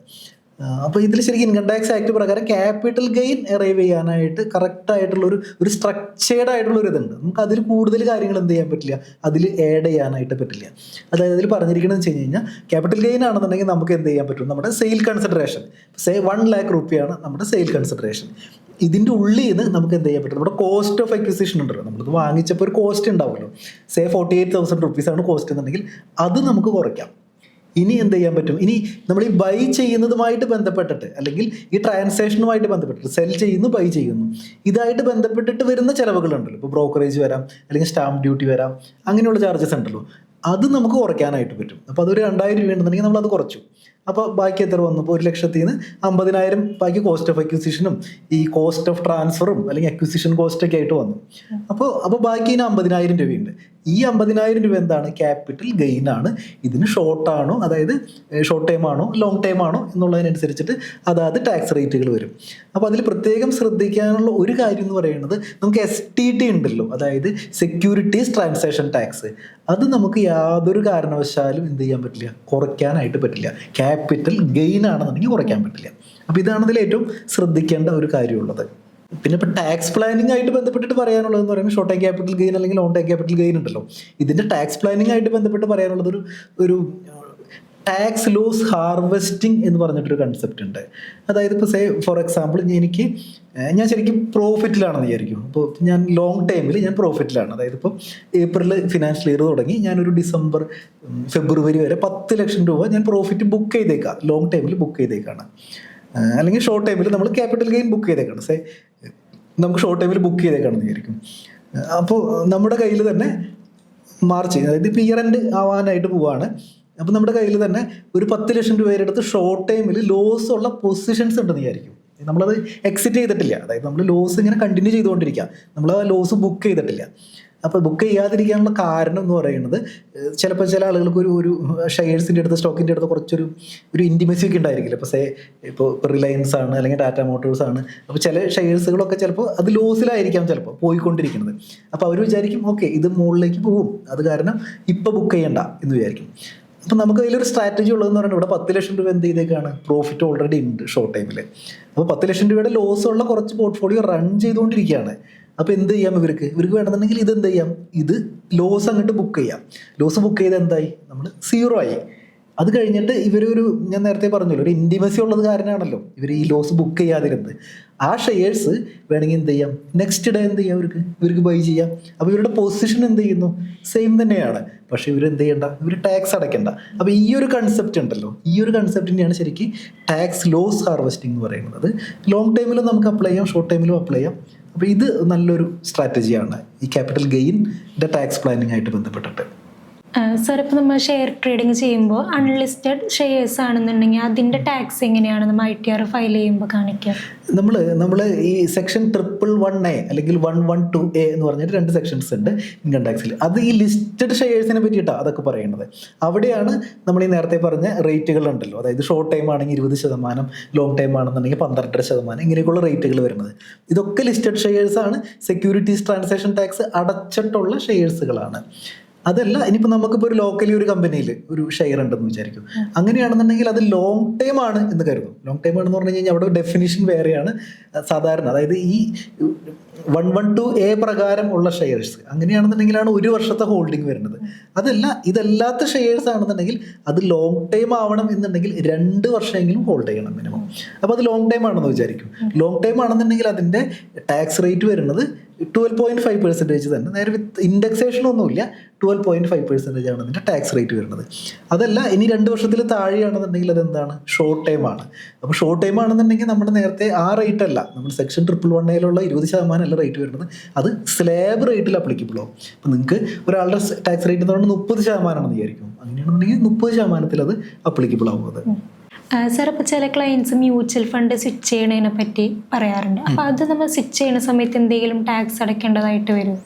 അപ്പോൾ ഇതിൽ ശരിക്കും ഇൻകം ടാക്സ് ആക്ട് പ്രകാരം ക്യാപിറ്റൽ ഗെയിൻ എറൈവ് ചെയ്യാനായിട്ട് കറക്റ്റ് ആയിട്ടുള്ള ഒരു സ്ട്രക്ചേർഡ് ആയിട്ടുള്ള ഒരു ഇതുണ്ട്. നമുക്ക് അതിൽ കൂടുതൽ കാര്യങ്ങൾ എന്ത് ചെയ്യാൻ പറ്റില്ല, അതിൽ ആഡ് ചെയ്യാനായിട്ട് പറ്റില്ല. അതായത് അതിൽ പറഞ്ഞിരിക്കണമെന്ന് വെച്ച് കഴിഞ്ഞാൽ ക്യാപിറ്റൽ ഗെയിൻ ആണെന്നുണ്ടെങ്കിൽ നമുക്ക് എന്ത് ചെയ്യാൻ പറ്റും, നമ്മുടെ സെയിൽ കൺസിഡറേഷൻ, സേ 1 lakh രൂപയാണ് നമ്മുടെ സെയിൽ കൺസിഡറേഷൻ. ഇതിൻ്റെ ഉള്ളിൽ നിന്ന് നമുക്ക് എന്ത് ചെയ്യാൻ പറ്റും, നമ്മുടെ കോസ്റ്റ് ഓഫ് അക്വിസിഷൻ ഉണ്ടല്ലോ, നമ്മളിത് വാങ്ങിച്ചപ്പോൾ ഒരു കോസ്റ്റ് ഉണ്ടാവുമല്ലോ, സേ 48,000 റുപ്പീസാണ് കോസ്റ്റ് എന്നുണ്ടെങ്കിൽ അത് നമുക്ക് കുറയ്ക്കാം. ഇനി എന്ത് ചെയ്യാൻ പറ്റും, ഇനി നമ്മൾ ഈ ബൈ ചെയ്യുന്നതുമായിട്ട് ബന്ധപ്പെട്ടിട്ട് അല്ലെങ്കിൽ ഈ ട്രാൻസാക്ഷനുമായിട്ട് ബന്ധപ്പെട്ടിട്ട് സെൽ ചെയ്യുന്നു ബൈ ചെയ്യുന്നു ഇതായിട്ട് ബന്ധപ്പെട്ടിട്ട് വരുന്ന ചിലവുകളുണ്ടല്ലോ, ഇപ്പോൾ ബ്രോക്കറേജ് വരാം, അല്ലെങ്കിൽ സ്റ്റാമ്പ് ഡ്യൂട്ടി വരാം, അങ്ങനെയുള്ള ചാർജസ് ഉണ്ടല്ലോ, അത് നമുക്ക് കുറയ്ക്കാനായിട്ട് പറ്റും. അപ്പോൾ അതൊരു 2,000 രൂപ ഉണ്ടെന്നുണ്ടെങ്കിൽ നമ്മളത് കുറച്ചു. അപ്പോൾ ബാക്കി എത്ര വന്നു, ഇപ്പോൾ 1,00,000 50,000 ബാക്കി കോസ്റ്റ് ഓഫ് അക്വിസിഷനും ഈ കോസ്റ്റ് ഓഫ് ട്രാൻസ്ഫറും അല്ലെങ്കിൽ അക്വിസിഷൻ കോസ്റ്റൊക്കെ ആയിട്ട് വന്നു. അപ്പോൾ ബാക്കി ഇനി 50,000 രൂപയുണ്ട്. ഈ 50,000 രൂപ എന്താണ്, ക്യാപിറ്റൽ ഗെയിൻ ആണ്. ഇതിന് ഷോർട്ടാണോ, അതായത് ഷോർട്ട് ടൈം ആണോ ലോങ് ടൈം ആണോ എന്നുള്ളതിനനുസരിച്ചിട്ട് അതാത് ടാക്സ് റേറ്റുകൾ വരും. അപ്പോൾ അതിൽ പ്രത്യേകം ശ്രദ്ധിക്കാനുള്ള ഒരു കാര്യം എന്ന് പറയുന്നത്, നമുക്ക് STT ഉണ്ടല്ലോ, അതായത് സെക്യൂരിറ്റീസ് ട്രാൻസാക്ഷൻ ടാക്സ്, അത് നമുക്ക് യാതൊരു കാരണവശാലും എന്ത് ചെയ്യാൻ പറ്റില്ല, കുറയ്ക്കാനായിട്ട് പറ്റില്ല. ക്യാപിറ്റൽ ഗെയിൻ ആണെന്നുണ്ടെങ്കിൽ കുറയ്ക്കാൻ പറ്റില്ല. അപ്പോൾ ഇതാണ് ഇതിൽ ഏറ്റവും ശ്രദ്ധിക്കേണ്ട ഒരു കാര്യമുള്ളത്. പിന്നെ ഇപ്പോൾ ടാക്സ് പ്ലാനിംഗ് ആയിട്ട് ബന്ധപ്പെട്ടിട്ട് പറയാനുള്ളതെന്ന് പറയുമ്പോൾ ഷോർട്ട് ടൈം ക്യാപിറ്റൽ ഗെയിൻ അല്ലെങ്കിൽ ലോങ് ടൈം ക്യാപിറ്റൽ ഗെയിൻ ഉണ്ടല്ലോ, ഇതിൻ്റെ ടാക്സ് പ്ലാനിംഗ് ആയിട്ട് ബന്ധപ്പെട്ട് പറയാനുള്ളത് ഒരു ടാക്സ് ലോസ് ഹാർവെസ്റ്റിംഗ് എന്ന് പറഞ്ഞിട്ടൊരു കൺസെപ്റ്റ് ഉണ്ട്. അതായത് ഇപ്പോൾ സേ ഫോർ എക്സാമ്പിൾ ഞാൻ ശരിക്കും പ്രോഫിറ്റിലാണെന്ന് വിചാരിക്കും. അപ്പോൾ ഞാൻ ലോങ് ടൈമിൽ ഞാൻ പ്രോഫിറ്റിലാണ്. അതായത് ഇപ്പോൾ ഏപ്രിൽ ഫിനാൻഷ്യൽ ഇയർ തുടങ്ങി ഞാനൊരു ഡിസംബർ ഫെബ്രുവരി വരെ 10 ലക്ഷം രൂപ ഞാൻ പ്രോഫിറ്റ് ബുക്ക് ചെയ്തേക്കാം, ലോങ് ടൈമിൽ ബുക്ക് ചെയ്തേക്കാണ്. അല്ലെങ്കിൽ ഷോർട്ട് ടൈമിൽ നമ്മൾ ക്യാപിറ്റൽ ഗെയിൻ ബുക്ക് ചെയ്തേക്കാണ്. സേ നമുക്ക് ഷോർട്ട് ടൈമിൽ ബുക്ക് ചെയ്തേക്കാണെന്ന് വിചാരിക്കും. അപ്പോൾ നമ്മുടെ കയ്യിൽ തന്നെ മാർച്ച്, അതായത് ഇപ്പോൾ ഇയർ എൻഡ് ആവാനായിട്ട് പോവാണ്. അപ്പോൾ നമ്മുടെ കയ്യിൽ തന്നെ ഒരു 10 ലക്ഷം രൂപയുടെ അടുത്ത് ഷോർട്ട് ടൈമിൽ ലോസ് ഉള്ള പൊസിഷൻസ് ഉണ്ടെന്ന് വിചാരിക്കും. നമ്മളത് എക്സിറ്റ് ചെയ്തിട്ടില്ല, അതായത് നമ്മൾ ലോസ് ഇങ്ങനെ കണ്ടിന്യൂ ചെയ്തുകൊണ്ടിരിക്കുക, നമ്മൾ ആ ലോസ് ബുക്ക് ചെയ്തിട്ടില്ല. അപ്പോൾ ബുക്ക് ചെയ്യാതിരിക്കാനുള്ള കാരണം എന്ന് പറയുന്നത്, ചിലപ്പോൾ ചില ആളുകൾക്ക് ഒരു ഷെയർസിൻ്റെ അടുത്ത് സ്റ്റോക്കിൻ്റെ അടുത്ത് കുറച്ചൊരു ഇൻറ്റിമസി ഒക്കെ ഉണ്ടായിരിക്കില്ല. ഇപ്പോൾ റിലയൻസ് ആണ് അല്ലെങ്കിൽ ടാറ്റ മോട്ടോഴ്സ് ആണ്. അപ്പോൾ ചില ഷെയർസുകളൊക്കെ ചിലപ്പോൾ അത് ലോസിലായിരിക്കാം ചിലപ്പോൾ പോയിക്കൊണ്ടിരിക്കുന്നത്. അപ്പോൾ അവർ വിചാരിക്കും ഓക്കെ ഇത് മുകളിലേക്ക് പോകും, അത് കാരണം ഇപ്പോൾ ബുക്ക് ചെയ്യണ്ട എന്ന് വിചാരിക്കും. അപ്പോൾ നമുക്ക് അതിലൊരു സ്ട്രാറ്റജി ഉള്ളതെന്ന് പറയുന്നത്, ഇവിടെ 10 ലക്ഷം രൂപ എന്ത് ചെയ്തേക്കാണ്, പ്രോഫിറ്റ് ഓൾറെഡി ഉണ്ട് ഷോർട്ട് ടൈമിൽ. അപ്പോൾ 10 ലക്ഷം രൂപയുടെ ലോസ് ഉള്ള കുറച്ച് പോർട്ട്ഫോളിയോ റൺ ചെയ്തുകൊണ്ടിരിക്കുകയാണ്. അപ്പോൾ എന്ത് ചെയ്യാം, ഇവർക്ക് വേണമെന്നുണ്ടെങ്കിൽ ഇത് എന്ത് ചെയ്യാം, ഇത് ലോസ് അങ്ങോട്ട് ബുക്ക് ചെയ്യാം. ലോസ് ബുക്ക് ചെയ്ത് എന്തായി, നമ്മൾ 0 ആയി. അത് കഴിഞ്ഞിട്ട് ഞാൻ നേരത്തെ പറഞ്ഞല്ലോ, ഒരു ഇൻറ്റിമസി ഉള്ളത് കാരണമാണല്ലോ ഇവർ ഈ ലോസ് ബുക്ക് ചെയ്യാതിരുന്നത്. ആ ഷെയർസ് വേണമെങ്കിൽ എന്ത് ചെയ്യാം, നെക്സ്റ്റ് ഡേ എന്ത് ചെയ്യാം, ഇവർക്ക് ബൈ ചെയ്യാം. അപ്പോൾ ഇവരുടെ പൊസിഷൻ എന്ത് ചെയ്യുന്നു, സെയിം തന്നെയാണ്. പക്ഷേ ഇവരെന്ത് ചെയ്യണ്ട, ഇവർ ടാക്സ് അടയ്ക്കണ്ട. അപ്പോൾ ഈ ഒരു കൺസെപ്റ്റ് ഉണ്ടല്ലോ, ഈ ഒരു കൺസെപ്റ്റിനെയാണ് ശരിക്കും ടാക്സ് ലോസ് ഹാർവെസ്റ്റിംഗ് എന്ന് പറയുന്നത്. ലോങ് ടൈമിലും നമുക്ക് അപ്ലൈ ചെയ്യാം, ഷോർട്ട് ടൈമിലും അപ്ലൈ ചെയ്യാം. അപ്പോൾ ഇത് നല്ലൊരു സ്ട്രാറ്റജിയാണ് ഈ ക്യാപിറ്റൽ ഗെയിൻ്റെ ടാക്സ് പ്ലാനിങ് ആയിട്ട് ബന്ധപ്പെട്ടിട്ട്. സാർ, ഇപ്പോൾ നമ്മൾ ഷെയർ ട്രേഡിങ് ചെയ്യുമ്പോൾ അൺലിസ്റ്റഡ് ഷെയർസ് ആണെന്നുണ്ടെങ്കിൽ അതിൻ്റെ ടാക്സ് എങ്ങനെയാണ് നമ്മൾ ITR ഫയൽ ചെയ്യുമ്പോൾ കാണിക്കുക? നമ്മൾ ഈ സെക്ഷൻ 111A അല്ലെങ്കിൽ 112A എന്ന് പറഞ്ഞിട്ട് 2 സെക്ഷൻസ് ഉണ്ട് ഇൻകം ടാക്സിൽ. അത് ഈ ലിസ്റ്റഡ് ഷെയർസിനെ പറ്റിയിട്ടാണ് അതൊക്കെ പറയുന്നത്. അവിടെയാണ് നമ്മൾ ഈ നേരത്തെ പറഞ്ഞ റേറ്റുകൾ ഉണ്ടല്ലോ, അതായത് ഷോർട്ട് ടൈം ആണെങ്കിൽ 20%, ലോങ് ടൈം ആണെന്നുണ്ടെങ്കിൽ 12.5%, ഇങ്ങനെയൊക്കെയുള്ള റേറ്റുകൾ വരുന്നത്. ഇതൊക്കെ ലിസ്റ്റഡ് ഷെയർസാണ്, സെക്യൂരിറ്റീസ് ട്രാൻസാക്ഷൻ ടാക്സ് അടച്ചിട്ടുള്ള ഷെയർസുകളാണ്. അതല്ല, ഇനിയിപ്പോൾ നമുക്കിപ്പോൾ ഒരു ലോക്കലി ഒരു കമ്പനിയിൽ ഒരു ഷെയർ ഉണ്ടെന്ന് വിചാരിക്കും. അങ്ങനെയാണെന്നുണ്ടെങ്കിൽ അത് ലോങ് ടൈം ആണ് എന്ന് കരുതും. ലോങ് ടൈം ആണെന്ന് പറഞ്ഞു കഴിഞ്ഞാൽ അവിടെ ഡെഫിനിഷൻ വേറെയാണ് സാധാരണ. അതായത് ഈ 112A പ്രകാരം ഉള്ള ഷെയർസ് അങ്ങനെയാണെന്നുണ്ടെങ്കിലാണ് 1 വർഷത്തെ ഹോൾഡിംഗ് വരുന്നത്. അതല്ല, ഇതല്ലാത്ത ഷെയർസ് ആണെന്നുണ്ടെങ്കിൽ അത് ലോങ് ടൈം ആവണം എന്നുണ്ടെങ്കിൽ 2 വർഷമെങ്കിലും ഹോൾഡ് ചെയ്യണം മിനിമം. അപ്പോൾ അത് ലോങ് ടൈം ആണെന്ന് വിചാരിക്കും. ലോങ് ടൈം ആണെന്നുണ്ടെങ്കിൽ അതിൻ്റെ ടാക്സ് റേറ്റ് വരുന്നത് 12.5% തന്നെ, നേരെ വിത്ത് ഇൻഡെക്സേഷൻ ഒന്നുമില്ല. 12.5% ആണ് അതിൻ്റെ ടാക്സ് റേറ്റ് വരുന്നത്. അതല്ല, ഇനി 2 വർഷത്തിൽ താഴെയാണെന്നുണ്ടെങ്കിൽ അതെന്താണ്, ഷോർട്ട് ടൈം ആണ്. അപ്പോൾ ഷോർട്ട് ടൈം ആണെന്നുണ്ടെങ്കിൽ നമ്മുടെ നേരത്തെ ആ റേറ്റ് അല്ല, നമ്മൾ സെക്ഷൻ 111A 20% അല്ല റേറ്റ് വരുന്നത്, അത് സ്ലാബ് റേറ്റിൽ അപ്ലിക്കബിൾ ആവും. അപ്പോൾ നിങ്ങൾക്ക് ഒരാളുടെ ടാക്സ് റേറ്റ് എന്ന് പറയുന്നത് 30% ആണെന്ന് വിചാരിക്കും. അങ്ങനെയാണെന്നുണ്ടെങ്കിൽ 30% അത് അപ്ലിക്കബിൾ ആവും. അത് സാർ, ഇപ്പോൾ ചില ക്ലയൻസ് മ്യൂച്വൽ ഫണ്ട് സ്വിച്ച് ചെയ്യണതിനെ പറ്റി പറയാറുണ്ട്. അപ്പോൾ അത് നമ്മൾ സ്വിച്ച് ചെയ്യുന്ന സമയത്ത് എന്തെങ്കിലും ടാക്സ് അടയ്ക്കേണ്ടതായിട്ട് വരും?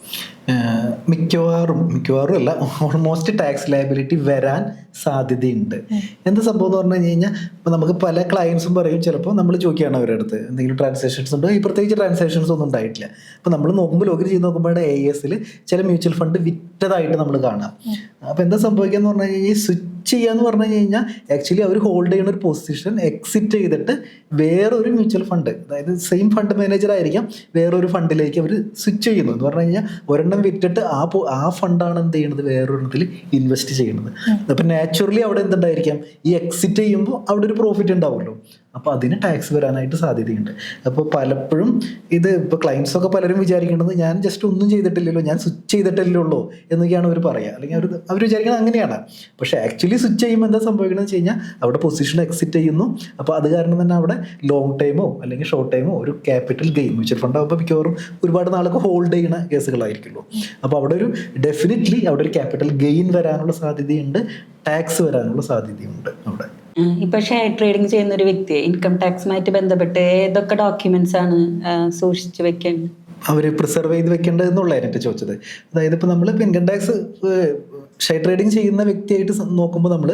മിക്കവാറും അല്ല, ഓൾമോസ്റ്റ് ടാക്സ് ലയബിലിറ്റി വരാൻ സാധ്യതയുണ്ട്. എന്താ സംഭവം എന്ന് പറഞ്ഞു കഴിഞ്ഞാൽ, ഇപ്പോൾ നമുക്ക് പല ക്ലയൻസും പറയും, ചിലപ്പോൾ നമ്മൾ ചോദിക്കുകയാണ് അവരുടെ അടുത്ത് എന്തെങ്കിലും ട്രാൻസാക്ഷൻസ് ഉണ്ടോ, ഈ പ്രത്യേകിച്ച് ട്രാൻസാക്ഷൻസ് ഒന്നും ഉണ്ടായിട്ടില്ല. അപ്പോൾ നമ്മൾ നോക്കുമ്പോൾ ലോഗിൻ ചെയ്ത് നോക്കുമ്പോൾ AIS ചില മ്യൂച്വൽ ഫണ്ട് വിറ്റതായിട്ട് നമ്മൾ കാണാം. അപ്പോൾ എന്താ സംഭവിക്കുക എന്ന് പറഞ്ഞു കഴിഞ്ഞാൽ, സ്വിച്ച് ചെയ്യാന്ന് പറഞ്ഞു കഴിഞ്ഞാൽ ആക്ച്വലി അവർ ഹോൾഡ് ചെയ്യുന്ന ഒരു പൊസിഷൻ എക്സിറ്റ് ചെയ്തിട്ട് വേറൊരു മ്യൂച്വൽ ഫണ്ട്, അതായത് സെയിം ഫണ്ട് മാനേജർ ആയിരിക്കാം, വേറൊരു ഫണ്ടിലേക്ക് അവർ സ്വിച്ച് ചെയ്യുന്നു എന്ന് പറഞ്ഞു കഴിഞ്ഞാൽ ഒരെണ്ണം വിറ്റിട്ട് ആ ഫണ്ടാണ് എന്ത് ചെയ്യുന്നത്, വേറൊരെണ്ണത്തിൽ ഇൻവെസ്റ്റ് ചെയ്യുന്നത്. അപ്പം നാച്ചുറലി അവിടെ എന്തുണ്ടായിരിക്കാം, ഈ എക്സിറ്റ് ചെയ്യുമ്പോൾ അവിടെ ഒരു പ്രോഫിറ്റ് ഉണ്ടാവുമല്ലോ, അപ്പോൾ അതിന് ടാക്സ് വരാനായിട്ട് സാധ്യതയുണ്ട്. അപ്പോൾ പലപ്പോഴും ഇത് ഇപ്പോൾ ക്ലയൻസൊക്കെ പലരും വിചാരിക്കേണ്ടത്, ഞാൻ ജസ്റ്റ് ഒന്നും ചെയ്തിട്ടില്ലല്ലോ, ഞാൻ സ്വിച്ച് ചെയ്തിട്ടല്ലേ ഉള്ളൂ എന്നൊക്കെയാണ് അവർ പറയുക, അല്ലെങ്കിൽ അവർ വിചാരിക്കുന്നത് അങ്ങനെയാണ്. പക്ഷേ ആക്ച്വലി സ്വിച്ച് ചെയ്യുമ്പോൾ എന്താ സംഭവിക്കണമെന്ന് വെച്ച് കഴിഞ്ഞാൽ, അവിടെ പൊസിഷൻ എക്സിറ്റ് ചെയ്യുന്നു. അപ്പോൾ അത് കാരണം തന്നെ അവിടെ ലോങ് ടൈമോ അല്ലെങ്കിൽ ഷോർട്ട് ടൈമോ ഒരു ക്യാപിറ്റൽ ഗെയിൻ, മ്യൂച്വൽ ഫണ്ട് ആകുമ്പോൾ മിക്കവാറും ഒരുപാട് നാളൊക്കെ ഹോൾഡ് ചെയ്യുന്ന കേസുകളായിരിക്കുള്ളൂ. അപ്പോൾ അവിടെ ഒരു ഡെഫിനറ്റ്ലി അവിടെ ഒരു ക്യാപിറ്റൽ ഗെയിൻ വരാനുള്ള സാധ്യതയുണ്ട്, ടാക്സ് വരാനുള്ള സാധ്യതയുണ്ട് അവിടെ. ഇപ്പൊ ഷെയർ ട്രേഡിംഗ് ചെയ്യുന്ന ഒരു വ്യക്തിയെ ഇൻകം ടാക്സുമായിട്ട് ബന്ധപ്പെട്ട് ഏതൊക്കെ ഡോക്യുമെന്റ്സ് ആണ് സൂക്ഷിച്ചു വെക്കേണ്ടത്, അവർ പ്രിസർവ് ചെയ്ത് വെക്കേണ്ടത് എന്നുള്ളതാണ് എൻ്റെ ചോദിച്ചത്. അതായത് ഇപ്പോൾ നമ്മൾ ഇൻകം ടാക്സ് ഷെയർ ട്രേഡിംഗ് ചെയ്യുന്ന വ്യക്തിയായിട്ട് നോക്കുമ്പോൾ നമ്മൾ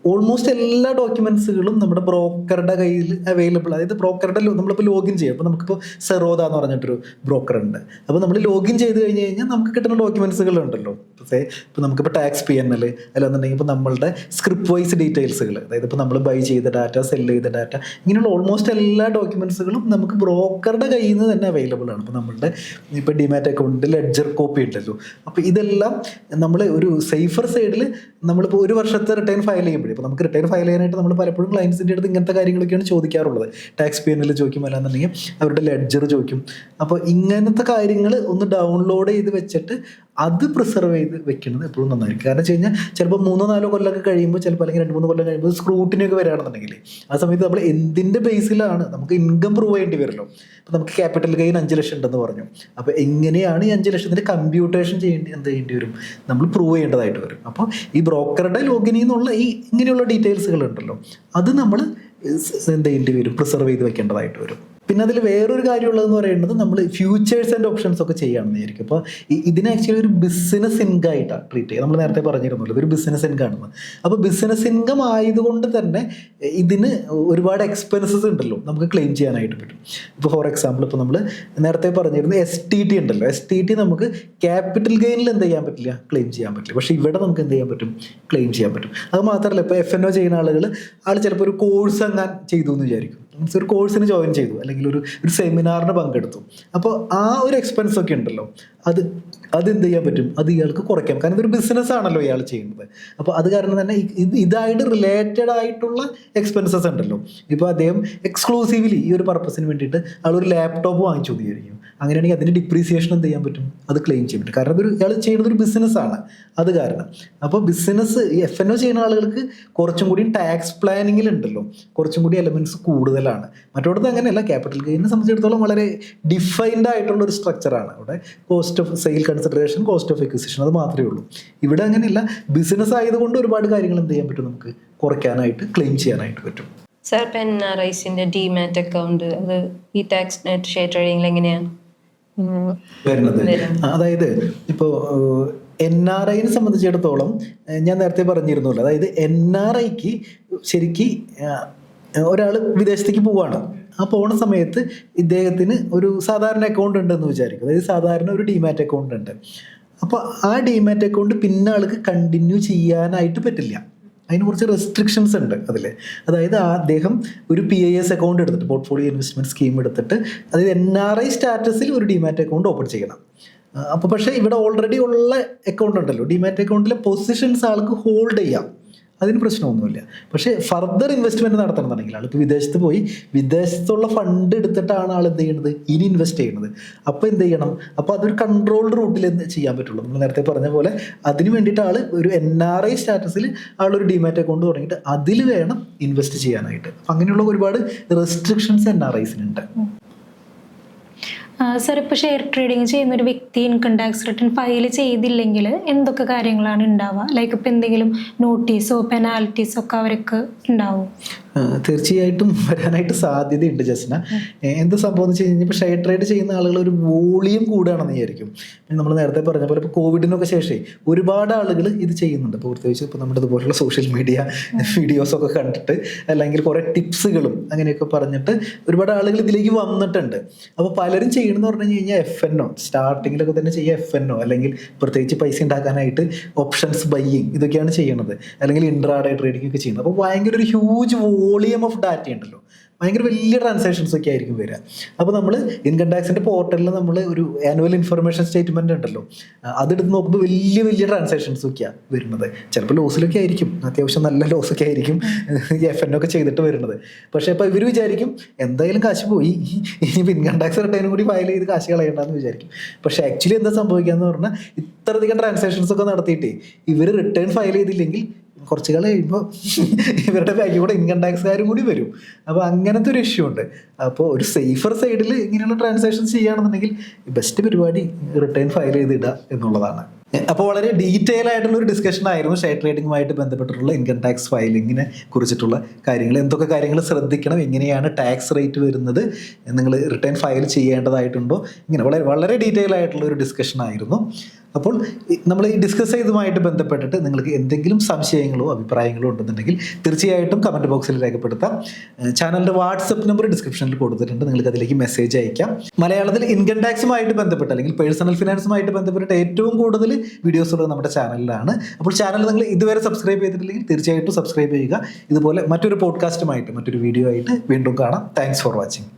ഓൾമോസ്റ്റ് എല്ലാ ഡോക്യുമെന്റ്സുകളും നമ്മുടെ ബ്രോക്കറുടെ കയ്യിൽ അവൈലബിൾ. അതായത് ബ്രോക്കറുടെ നമ്മളിപ്പോൾ ലോഗിൻ ചെയ്യും. അപ്പോൾ നമുക്കിപ്പോൾ സെറോദ എന്ന് പറഞ്ഞിട്ടൊരു ബ്രോക്കർ ഉണ്ട്. അപ്പോൾ നമ്മൾ ലോഗിൻ ചെയ്ത് കഴിഞ്ഞ് കഴിഞ്ഞാൽ നമുക്ക് കിട്ടുന്ന ഡോക്യുമെന്റ്സുകളുണ്ടല്ലോ. ഇപ്പോൾ നമുക്കിപ്പോൾ ടാക്സ് PNL അല്ലാന്നുണ്ടെങ്കിൽ ഇപ്പോൾ നമ്മളുടെ സ്ക്രിപ്റ്റ് വൈസ് ഡീറ്റെയിൽസുകൾ, അതായത് ഇപ്പോൾ നമ്മൾ ബൈ ചെയ്ത ഡാറ്റ, സെല് ചെയ്ത ഡാറ്റ, ഇങ്ങനെയുള്ള ഓൾമോസ്റ്റ് എല്ലാ ഡോക്യുമെന്റ്സുകളും നമുക്ക് ബ്രോക്കറുടെ കയ്യിൽ നിന്ന് തന്നെ അവൈലബിൾ ആണ്. ഇപ്പോൾ നമ്മളുടെ ഇപ്പോൾ ഡിമാറ്റ് അക്കൗണ്ടിൽ ലെഡ്ജർ കോപ്പി ഉണ്ടല്ലോ. അപ്പോൾ ഇതെല്ലാം നമ്മൾ ഒരു സേഫർ സൈഡിൽ നമ്മളിപ്പോൾ ഒരു വർഷത്തെ റിട്ടേൺ ഫയൽ ചെയ്യുമ്പോഴേ, ഇപ്പോൾ നമുക്ക് റിട്ടേൺ ഫയൽ ചെയ്യാനായിട്ട് നമ്മൾ പലപ്പോഴും ക്ലയൻസിൻ്റെ അടുത്ത് ഇങ്ങനത്തെ കാര്യങ്ങളൊക്കെയാണ് ചോദിക്കാറുള്ളത്. ടാക്സ് PNL ചോദിക്കും, അല്ലാന്നുണ്ടെങ്കിൽ അവരുടെ ലെഡ്ജർ ചോദിക്കും. അപ്പോൾ ഇങ്ങനത്തെ കാര്യങ്ങൾ ഒന്ന് ഡൗൺലോഡ് ചെയ്ത് വെച്ചിട്ട് അത് പ്രിസർവ് ചെയ്ത് വെക്കുന്നത് എപ്പോഴും നന്നായിരിക്കും. കാരണം വെച്ച് കഴിഞ്ഞാൽ ചിലപ്പോൾ 3-4 കൊല്ലമൊക്കെ കഴിയുമ്പോൾ, ചിലപ്പോൾ അല്ലെങ്കിൽ 2-3 കൊല്ലം കഴിയുമ്പോൾ സ്ക്രൂട്ടിനി ഒക്കെ വരികയാണെന്നുണ്ടെങ്കിൽ ആ സമയത്ത് നമ്മൾ എന്തിൻ്റെ ബേസിലാണ് നമുക്ക് ഇൻകം പ്രൂവ് ചെയ്യേണ്ടി വരുമല്ലോ. അപ്പോൾ നമുക്ക് ക്യാപിറ്റൽ ഗെയിൻ 5 ലക്ഷം ഉണ്ടെന്ന് പറഞ്ഞു. അപ്പോൾ എങ്ങനെയാണ് ഈ 5 ലക്ഷത്തിൻ്റെ കമ്പ്യൂട്ടേഷൻ ചെയ്യേണ്ടി വരും, നമ്മൾ പ്രൂവ് ചെയ്യേണ്ടതായിട്ട് വരും. അപ്പോൾ ഈ ബ്രോക്കറുടെ ലോഗിനിൽ നിന്നുള്ള ഈ ഇങ്ങനെയുള്ള ഡീറ്റെയിൽസുകൾ ഉണ്ടല്ലോ, അത് നമ്മൾ എന്ത് ചെയ്യേണ്ടി വരും, പ്രിസർവ് ചെയ്ത് വെക്കേണ്ടതായിട്ട് വരും. പിന്നെ അതിൽ വേറൊരു കാര്യമുള്ളതെന്ന് പറയുന്നത്, നമ്മൾ ഫ്യൂച്ചേഴ്സ് ആൻഡ് ഓപ്ഷൻസ് ഒക്കെ ചെയ്യുകയാണെന്ന് വിചാരിക്കും. അപ്പോൾ ഇതിനെ ആക്ച്വലി ഒരു ബിസിനസ് ഇൻകം ആയിട്ടാണ് ട്രീറ്റ് ചെയ്യുക. നമ്മൾ നേരത്തെ പറഞ്ഞിരുന്നല്ലോ, ഇതൊരു ബിസിനസ് ഇൻകം ആണെന്ന്. അപ്പോൾ ബിസിനസ് ഇൻകം ആയതുകൊണ്ട് തന്നെ ഇതിന് ഒരുപാട് എക്സ്പെൻസസ് ഉണ്ടല്ലോ, നമുക്ക് ക്ലെയിം ചെയ്യാനായിട്ട് പറ്റും. ഇപ്പോൾ ഫോർ എക്സാമ്പിൾ, ഇപ്പോൾ നമ്മൾ നേരത്തെ പറഞ്ഞിരുന്നത് STT ഉണ്ടല്ലോ. STT നമുക്ക് ക്യാപിറ്റൽ ഗെയിനിൽ എന്ത് ചെയ്യാൻ പറ്റില്ല, ക്ലെയിം ചെയ്യാൻ പറ്റില്ല. പക്ഷേ ഇവിടെ നമുക്ക് എന്ത് ചെയ്യാൻ പറ്റും, ക്ലെയിം ചെയ്യാൻ പറ്റും. അത് മാത്രമല്ല, ഇപ്പോൾ FNO ചെയ്യുന്ന ആൾ ചിലപ്പോൾ ഒരു കോഴ്സ് അങ്ങനെ ചെയ്തു എന്ന് വിചാരിക്കും. ഒരു കോഴ്സിന് ജോയിൻ ചെയ്തു, അല്ലെങ്കിൽ ഒരു സെമിനാറിന് പങ്കെടുത്തു. അപ്പോൾ ആ ഒരു എക്സ്പെൻസ് ഒക്കെ ഉണ്ടല്ലോ, അതെന്ത് ചെയ്യാൻ പറ്റും, അത് ഇയാൾക്ക് കുറയ്ക്കാം. കാരണം ഇതൊരു ബിസിനസ് ആണല്ലോ ഇയാൾ ചെയ്യുന്നത്. അപ്പോൾ അത് കാരണം തന്നെ ഇതായിട്ട് റിലേറ്റഡ് ആയിട്ടുള്ള എക്സ്പെൻസസ് ഉണ്ടല്ലോ. ഇപ്പോൾ അദ്ദേഹം എക്സ്ക്ലൂസീവ്ലി ഈ ഒരു പർപ്പസിന് വേണ്ടിയിട്ട് ആളൊരു ലാപ്ടോപ്പ് വാങ്ങിച്ചു എന്ന് വിചാരിക്കും. അങ്ങനെയാണെങ്കിൽ അതിൻ്റെ ഡിപ്രീസിയേഷൻ എന്ത് ചെയ്യാൻ പറ്റും, അത് ക്ലെയിം ചെയ്യാൻ പറ്റും. കാരണം ഇയാൾ ചെയ്യുന്നത് ഒരു ബിസിനസ്സാണ്, അത് കാരണം. അപ്പോൾ ബിസിനസ് FNO ചെയ്യുന്ന ആളുകൾക്ക് കുറച്ചും കൂടി ടാക്സ് പ്ലാനിങ്ങിലുണ്ടല്ലോ കുറച്ചും കൂടി എലമെൻറ്റ്സ് കൂടുതലാണ്. മറ്റോടത്ത് അങ്ങനെയല്ല. ക്യാപിറ്റൽ ഗെയിനെ സംബന്ധിച്ചിടത്തോളം വളരെ ഡിഫൈൻഡ് ആയിട്ടുള്ള ഒരു സ്ട്രക്ചറാണ്. അവിടെ cost of sale consideration, cost of acquisition, അത് മാത്രമേ ഉള്ളൂ. ഇവിടെ അങ്ങനെയല്ല. ബിസിനസ് ആയതുകൊണ്ട് ഒരുപാട് കാര്യങ്ങൾ എന്ത് ചെയ്യാൻ പറ്റും, നമുക്ക് കുറയ്ക്കാനായിട്ട്, ക്ലെയിം ചെയ്യാനായിട്ട് പറ്റും. സാർ, ഇപ്പം NRIസിന്റെ ഡിമാറ്റ് അക്കൗണ്ട് അത് ഈ ടാക്സ് ഷെയർ ട്രേഡിംഗിൽ എങ്ങനെയാണ് വരുന്നത്? അതായത് ഇപ്പോൾ NRIനെ സംബന്ധിച്ചിടത്തോളം ഞാൻ നേരത്തെ പറഞ്ഞിരുന്നല്ലോ, അതായത് NRIക്ക് ശരിക്ക് ഒരാൾ വിദേശത്തേക്ക് പോവുകയാണ്. ആ പോകുന്ന സമയത്ത് ഇദ്ദേഹത്തിന് ഒരു സാധാരണ അക്കൗണ്ട് ഉണ്ടെന്ന് വിചാരിക്കും. അതായത് സാധാരണ ഒരു ഡിമാറ്റ് അക്കൗണ്ട് ഉണ്ട്. അപ്പോൾ ആ ഡിമാറ്റ് അക്കൗണ്ട് പിന്നെ ആൾക്ക് കണ്ടിന്യൂ ചെയ്യാനായിട്ട് പറ്റില്ല. അതിന് കുറച്ച് റെസ്ട്രിക്ഷൻസ് ഉണ്ട് അതിൽ. അതായത് അദ്ദേഹം ഒരു PIS അക്കൗണ്ട് എടുത്തിട്ട്, പോർട്ട്ഫോളിയോ ഇൻവെസ്റ്റ്മെൻറ്റ് സ്കീം എടുത്തിട്ട്, അതായത് NRI സ്റ്റാറ്റസിൽ ഒരു ഡിമാറ്റ് അക്കൗണ്ട് ഓപ്പൺ ചെയ്യണം. അപ്പോൾ പക്ഷേ ഇവിടെ ഓൾറെഡി ഉള്ള അക്കൗണ്ട് ഉണ്ടല്ലോ, ഡിമാറ്റ് അക്കൗണ്ടിലെ പൊസിഷൻസ് ആൾക്ക് ഹോൾഡ് ചെയ്യാം, അതിന് പ്രശ്നമൊന്നുമില്ല. പക്ഷേ ഫർദർ ഇൻവെസ്റ്റ്മെൻറ്റ് നടത്തണമെന്നുണ്ടെങ്കിൽ ആൾക്ക് വിദേശത്ത് പോയി വിദേശത്തുള്ള ഫണ്ട് എടുത്തിട്ടാണ് ആൾ എന്ത് ചെയ്യുന്നത്, ഇനി ഇൻവെസ്റ്റ് ചെയ്യുന്നത്. അപ്പോൾ എന്ത് ചെയ്യണം, അപ്പോൾ അതൊരു കൺട്രോൾഡ് റൂട്ടിൽ ചെയ്യാൻ പറ്റുള്ളൂ. നമ്മൾ നേരത്തെ പറഞ്ഞ പോലെ അതിന് വേണ്ടിയിട്ട് ആൾ ഒരു NRI സ്റ്റാറ്റസിൽ ആളൊരു ഡിമാറ്റ് അക്കൗണ്ട് തുടങ്ങിയിട്ട് അതിൽ വേണം ഇൻവെസ്റ്റ് ചെയ്യാനായിട്ട്. അപ്പം അങ്ങനെയുള്ള ഒരുപാട് റെസ്ട്രിക്ഷൻസ് NRIസിനുണ്ട്. സർ ഇപ്പോൾ ഷെയർ ട്രേഡിംഗ് ചെയ്യുന്ന ഒരു വ്യക്തി ഇൻകം ടാക്സ് റിട്ടേൺ ഫയൽ ചെയ്തില്ലെങ്കിൽ എന്തൊക്കെ കാര്യങ്ങളാണ് ഉണ്ടാവുക? ലൈക്ക് ഇപ്പോൾ എന്തെങ്കിലും നോട്ടീസോ പെനാൽറ്റീസോ ഒക്കെ അവർക്ക് ഉണ്ടാവും? തീർച്ചയായിട്ടും വരാനായിട്ട് സാധ്യതയുണ്ട് ജസ്ന. എന്ത് സംഭവം എന്ന് വെച്ച് കഴിഞ്ഞാൽ ഇപ്പോൾ ഷെയർ ട്രേഡ് ചെയ്യുന്ന ആളുകൾ ഒരു വോളിയം കൂടുകയാണെന്ന് വിചാരിക്കും. നമ്മൾ നേരത്തെ പറഞ്ഞ പോലെ ഇപ്പോൾ കോവിഡിനൊക്കെ ശേഷം ഒരുപാട് ആളുകൾ ഇത് ചെയ്യുന്നുണ്ട്. ഇപ്പോൾ പ്രത്യേകിച്ച് ഇപ്പോൾ നമ്മുടെ ഇതുപോലുള്ള സോഷ്യൽ മീഡിയ വീഡിയോസൊക്കെ കണ്ടിട്ട് അല്ലെങ്കിൽ കുറേ ടിപ്സുകളും അങ്ങനെയൊക്കെ പറഞ്ഞിട്ട് ഒരുപാട് ആളുകൾ ഇതിലേക്ക് വന്നിട്ടുണ്ട്. അപ്പോൾ പലരും ചെയ്യണമെന്ന് പറഞ്ഞു കഴിഞ്ഞാൽ FNO സ്റ്റാർട്ടിങ്ങിലൊക്കെ തന്നെ ചെയ്യുക, FNO അല്ലെങ്കിൽ പ്രത്യേകിച്ച് പൈസ ഉണ്ടാക്കാനായിട്ട് ഓപ്ഷൻസ് ബൈയിങ് ഇതൊക്കെയാണ് ചെയ്യണത്, അല്ലെങ്കിൽ ഇൻട്രാഡേ ട്രേഡിംഗ് ഒക്കെ ചെയ്യുന്നത്. അപ്പോൾ ഭയങ്കര ഒരു ഹ്യൂജ് വോളിയം ഓഫ് ഡാറ്റ ഉണ്ടല്ലോ, ഭയങ്കര വലിയ ട്രാൻസാക്ഷൻസ് ഒക്കെ ആയിരിക്കും വരിക. അപ്പോൾ നമ്മൾ ഇൻകം ടാക്സിൻ്റെ പോർട്ടലിൽ നമ്മൾ ഒരു ആനുവൽ ഇൻഫർമേഷൻ സ്റ്റേറ്റ്മെൻറ്റ് ഉണ്ടല്ലോ, അതെടുത്ത് നോക്കുമ്പോൾ വലിയ വലിയ ട്രാൻസാക്ഷൻസ് ഒക്കെയാണ് വരുന്നത്. ചിലപ്പോൾ ലോസിലൊക്കെ ആയിരിക്കും, അത്യാവശ്യം നല്ല ലോസൊക്കെ ആയിരിക്കും FNO ഒക്കെ ചെയ്തിട്ട് വരുന്നത്. പക്ഷേ ഇപ്പോൾ ഇവർ വിചാരിക്കും എന്തായാലും കാശ് പോയി, ഇനി ഇൻകം ടാക്സ് റിട്ടേണും കൂടി ഫയൽ ചെയ്ത് കാശ് കളയണ്ടെന്ന് വിചാരിക്കും. പക്ഷേ ആക്ച്വലി എന്താ സംഭവിക്കാന്ന് പറഞ്ഞാൽ ഇത്രയധികം ട്രാൻസാക്ഷൻസ് ഒക്കെ നടത്തിയിട്ട് ഇവർ റിട്ടേൺ ഫയൽ ചെയ്തില്ലെങ്കിൽ കുറച്ച് കാലം കഴിയുമ്പോൾ ഇവരുടെ ബാക്കിൽ കൂടെ ഇൻകം ടാക്സുകാരും കൂടി വരും. അപ്പോൾ അങ്ങനത്തെ ഒരു ഇഷ്യൂ ഉണ്ട്. അപ്പോൾ ഒരു സേഫർ സൈഡിൽ ഇങ്ങനെയുള്ള ട്രാൻസാക്ഷൻസ് ചെയ്യുകയാണെന്നുണ്ടെങ്കിൽ ബെസ്റ്റ് പരിപാടി റിട്ടേൺ ഫയൽ ചെയ്തിടുക എന്നുള്ളതാണ്. അപ്പോൾ വളരെ ഡീറ്റെയിൽ ആയിട്ടുള്ള ഒരു ഡിസ്കഷൻ ആയിരുന്നു ഷെയർ ട്രേഡിങ്ങുമായിട്ട് ബന്ധപ്പെട്ടിട്ടുള്ള ഇൻകം ടാക്സ് ഫയലിങ്ങിനെ കുറിച്ചിട്ടുള്ള കാര്യങ്ങൾ, എന്തൊക്കെ കാര്യങ്ങൾ ശ്രദ്ധിക്കണം, എങ്ങനെയാണ് ടാക്സ് റേറ്റ് വരുന്നത്, നിങ്ങൾ റിട്ടേൺ ഫയൽ ചെയ്യേണ്ടതായിട്ടുണ്ടോ, ഇങ്ങനെ വളരെ വളരെ ഡീറ്റെയിൽ ആയിട്ടുള്ള ഒരു ഡിസ്കഷൻ ആയിരുന്നു. അപ്പോൾ നമ്മൾ ഈ ഡിസ്കസ് ചെയ്തതുമായിട്ട് ബന്ധപ്പെട്ടിട്ട് നിങ്ങൾക്ക് എന്തെങ്കിലും സംശയങ്ങളോ അഭിപ്രായങ്ങളോ ഉണ്ടെന്നുണ്ടെങ്കിൽ തീർച്ചയായിട്ടും കമൻറ്റ് ബോക്സിൽ രേഖപ്പെടുത്താം. ചാനലിൻ്റെ വാട്സപ്പ് നമ്പർ ഡിസ്ക്രിപ്ഷനിൽ കൊടുത്തിട്ടുണ്ട്, നിങ്ങൾക്ക് അതിലേക്ക് മെസ്സേജ് അയക്കാം. മലയാളത്തിൽ ഇൻകം ടാക്സുമായിട്ട് ബന്ധപ്പെട്ട് അല്ലെങ്കിൽ പേഴ്സണൽ ഫിനാൻസുമായിട്ട് ബന്ധപ്പെട്ടിട്ട് ഏറ്റവും കൂടുതൽ വീഡിയോസ് ഉള്ളത് നമ്മുടെ ചാനലിലാണ്. അപ്പോൾ ചാനൽ നിങ്ങൾ ഇതുവരെ സബ്സ്ക്രൈബ് ചെയ്തിട്ടില്ലെങ്കിൽ തീർച്ചയായിട്ടും സബ്സ്ക്രൈബ് ചെയ്യുക. ഇതുപോലെ മറ്റൊരു പോഡ്കാസ്റ്റുമായിട്ട് മറ്റൊരു വീഡിയോ ആയിട്ട് വീണ്ടും കാണാം. Thanks for watching.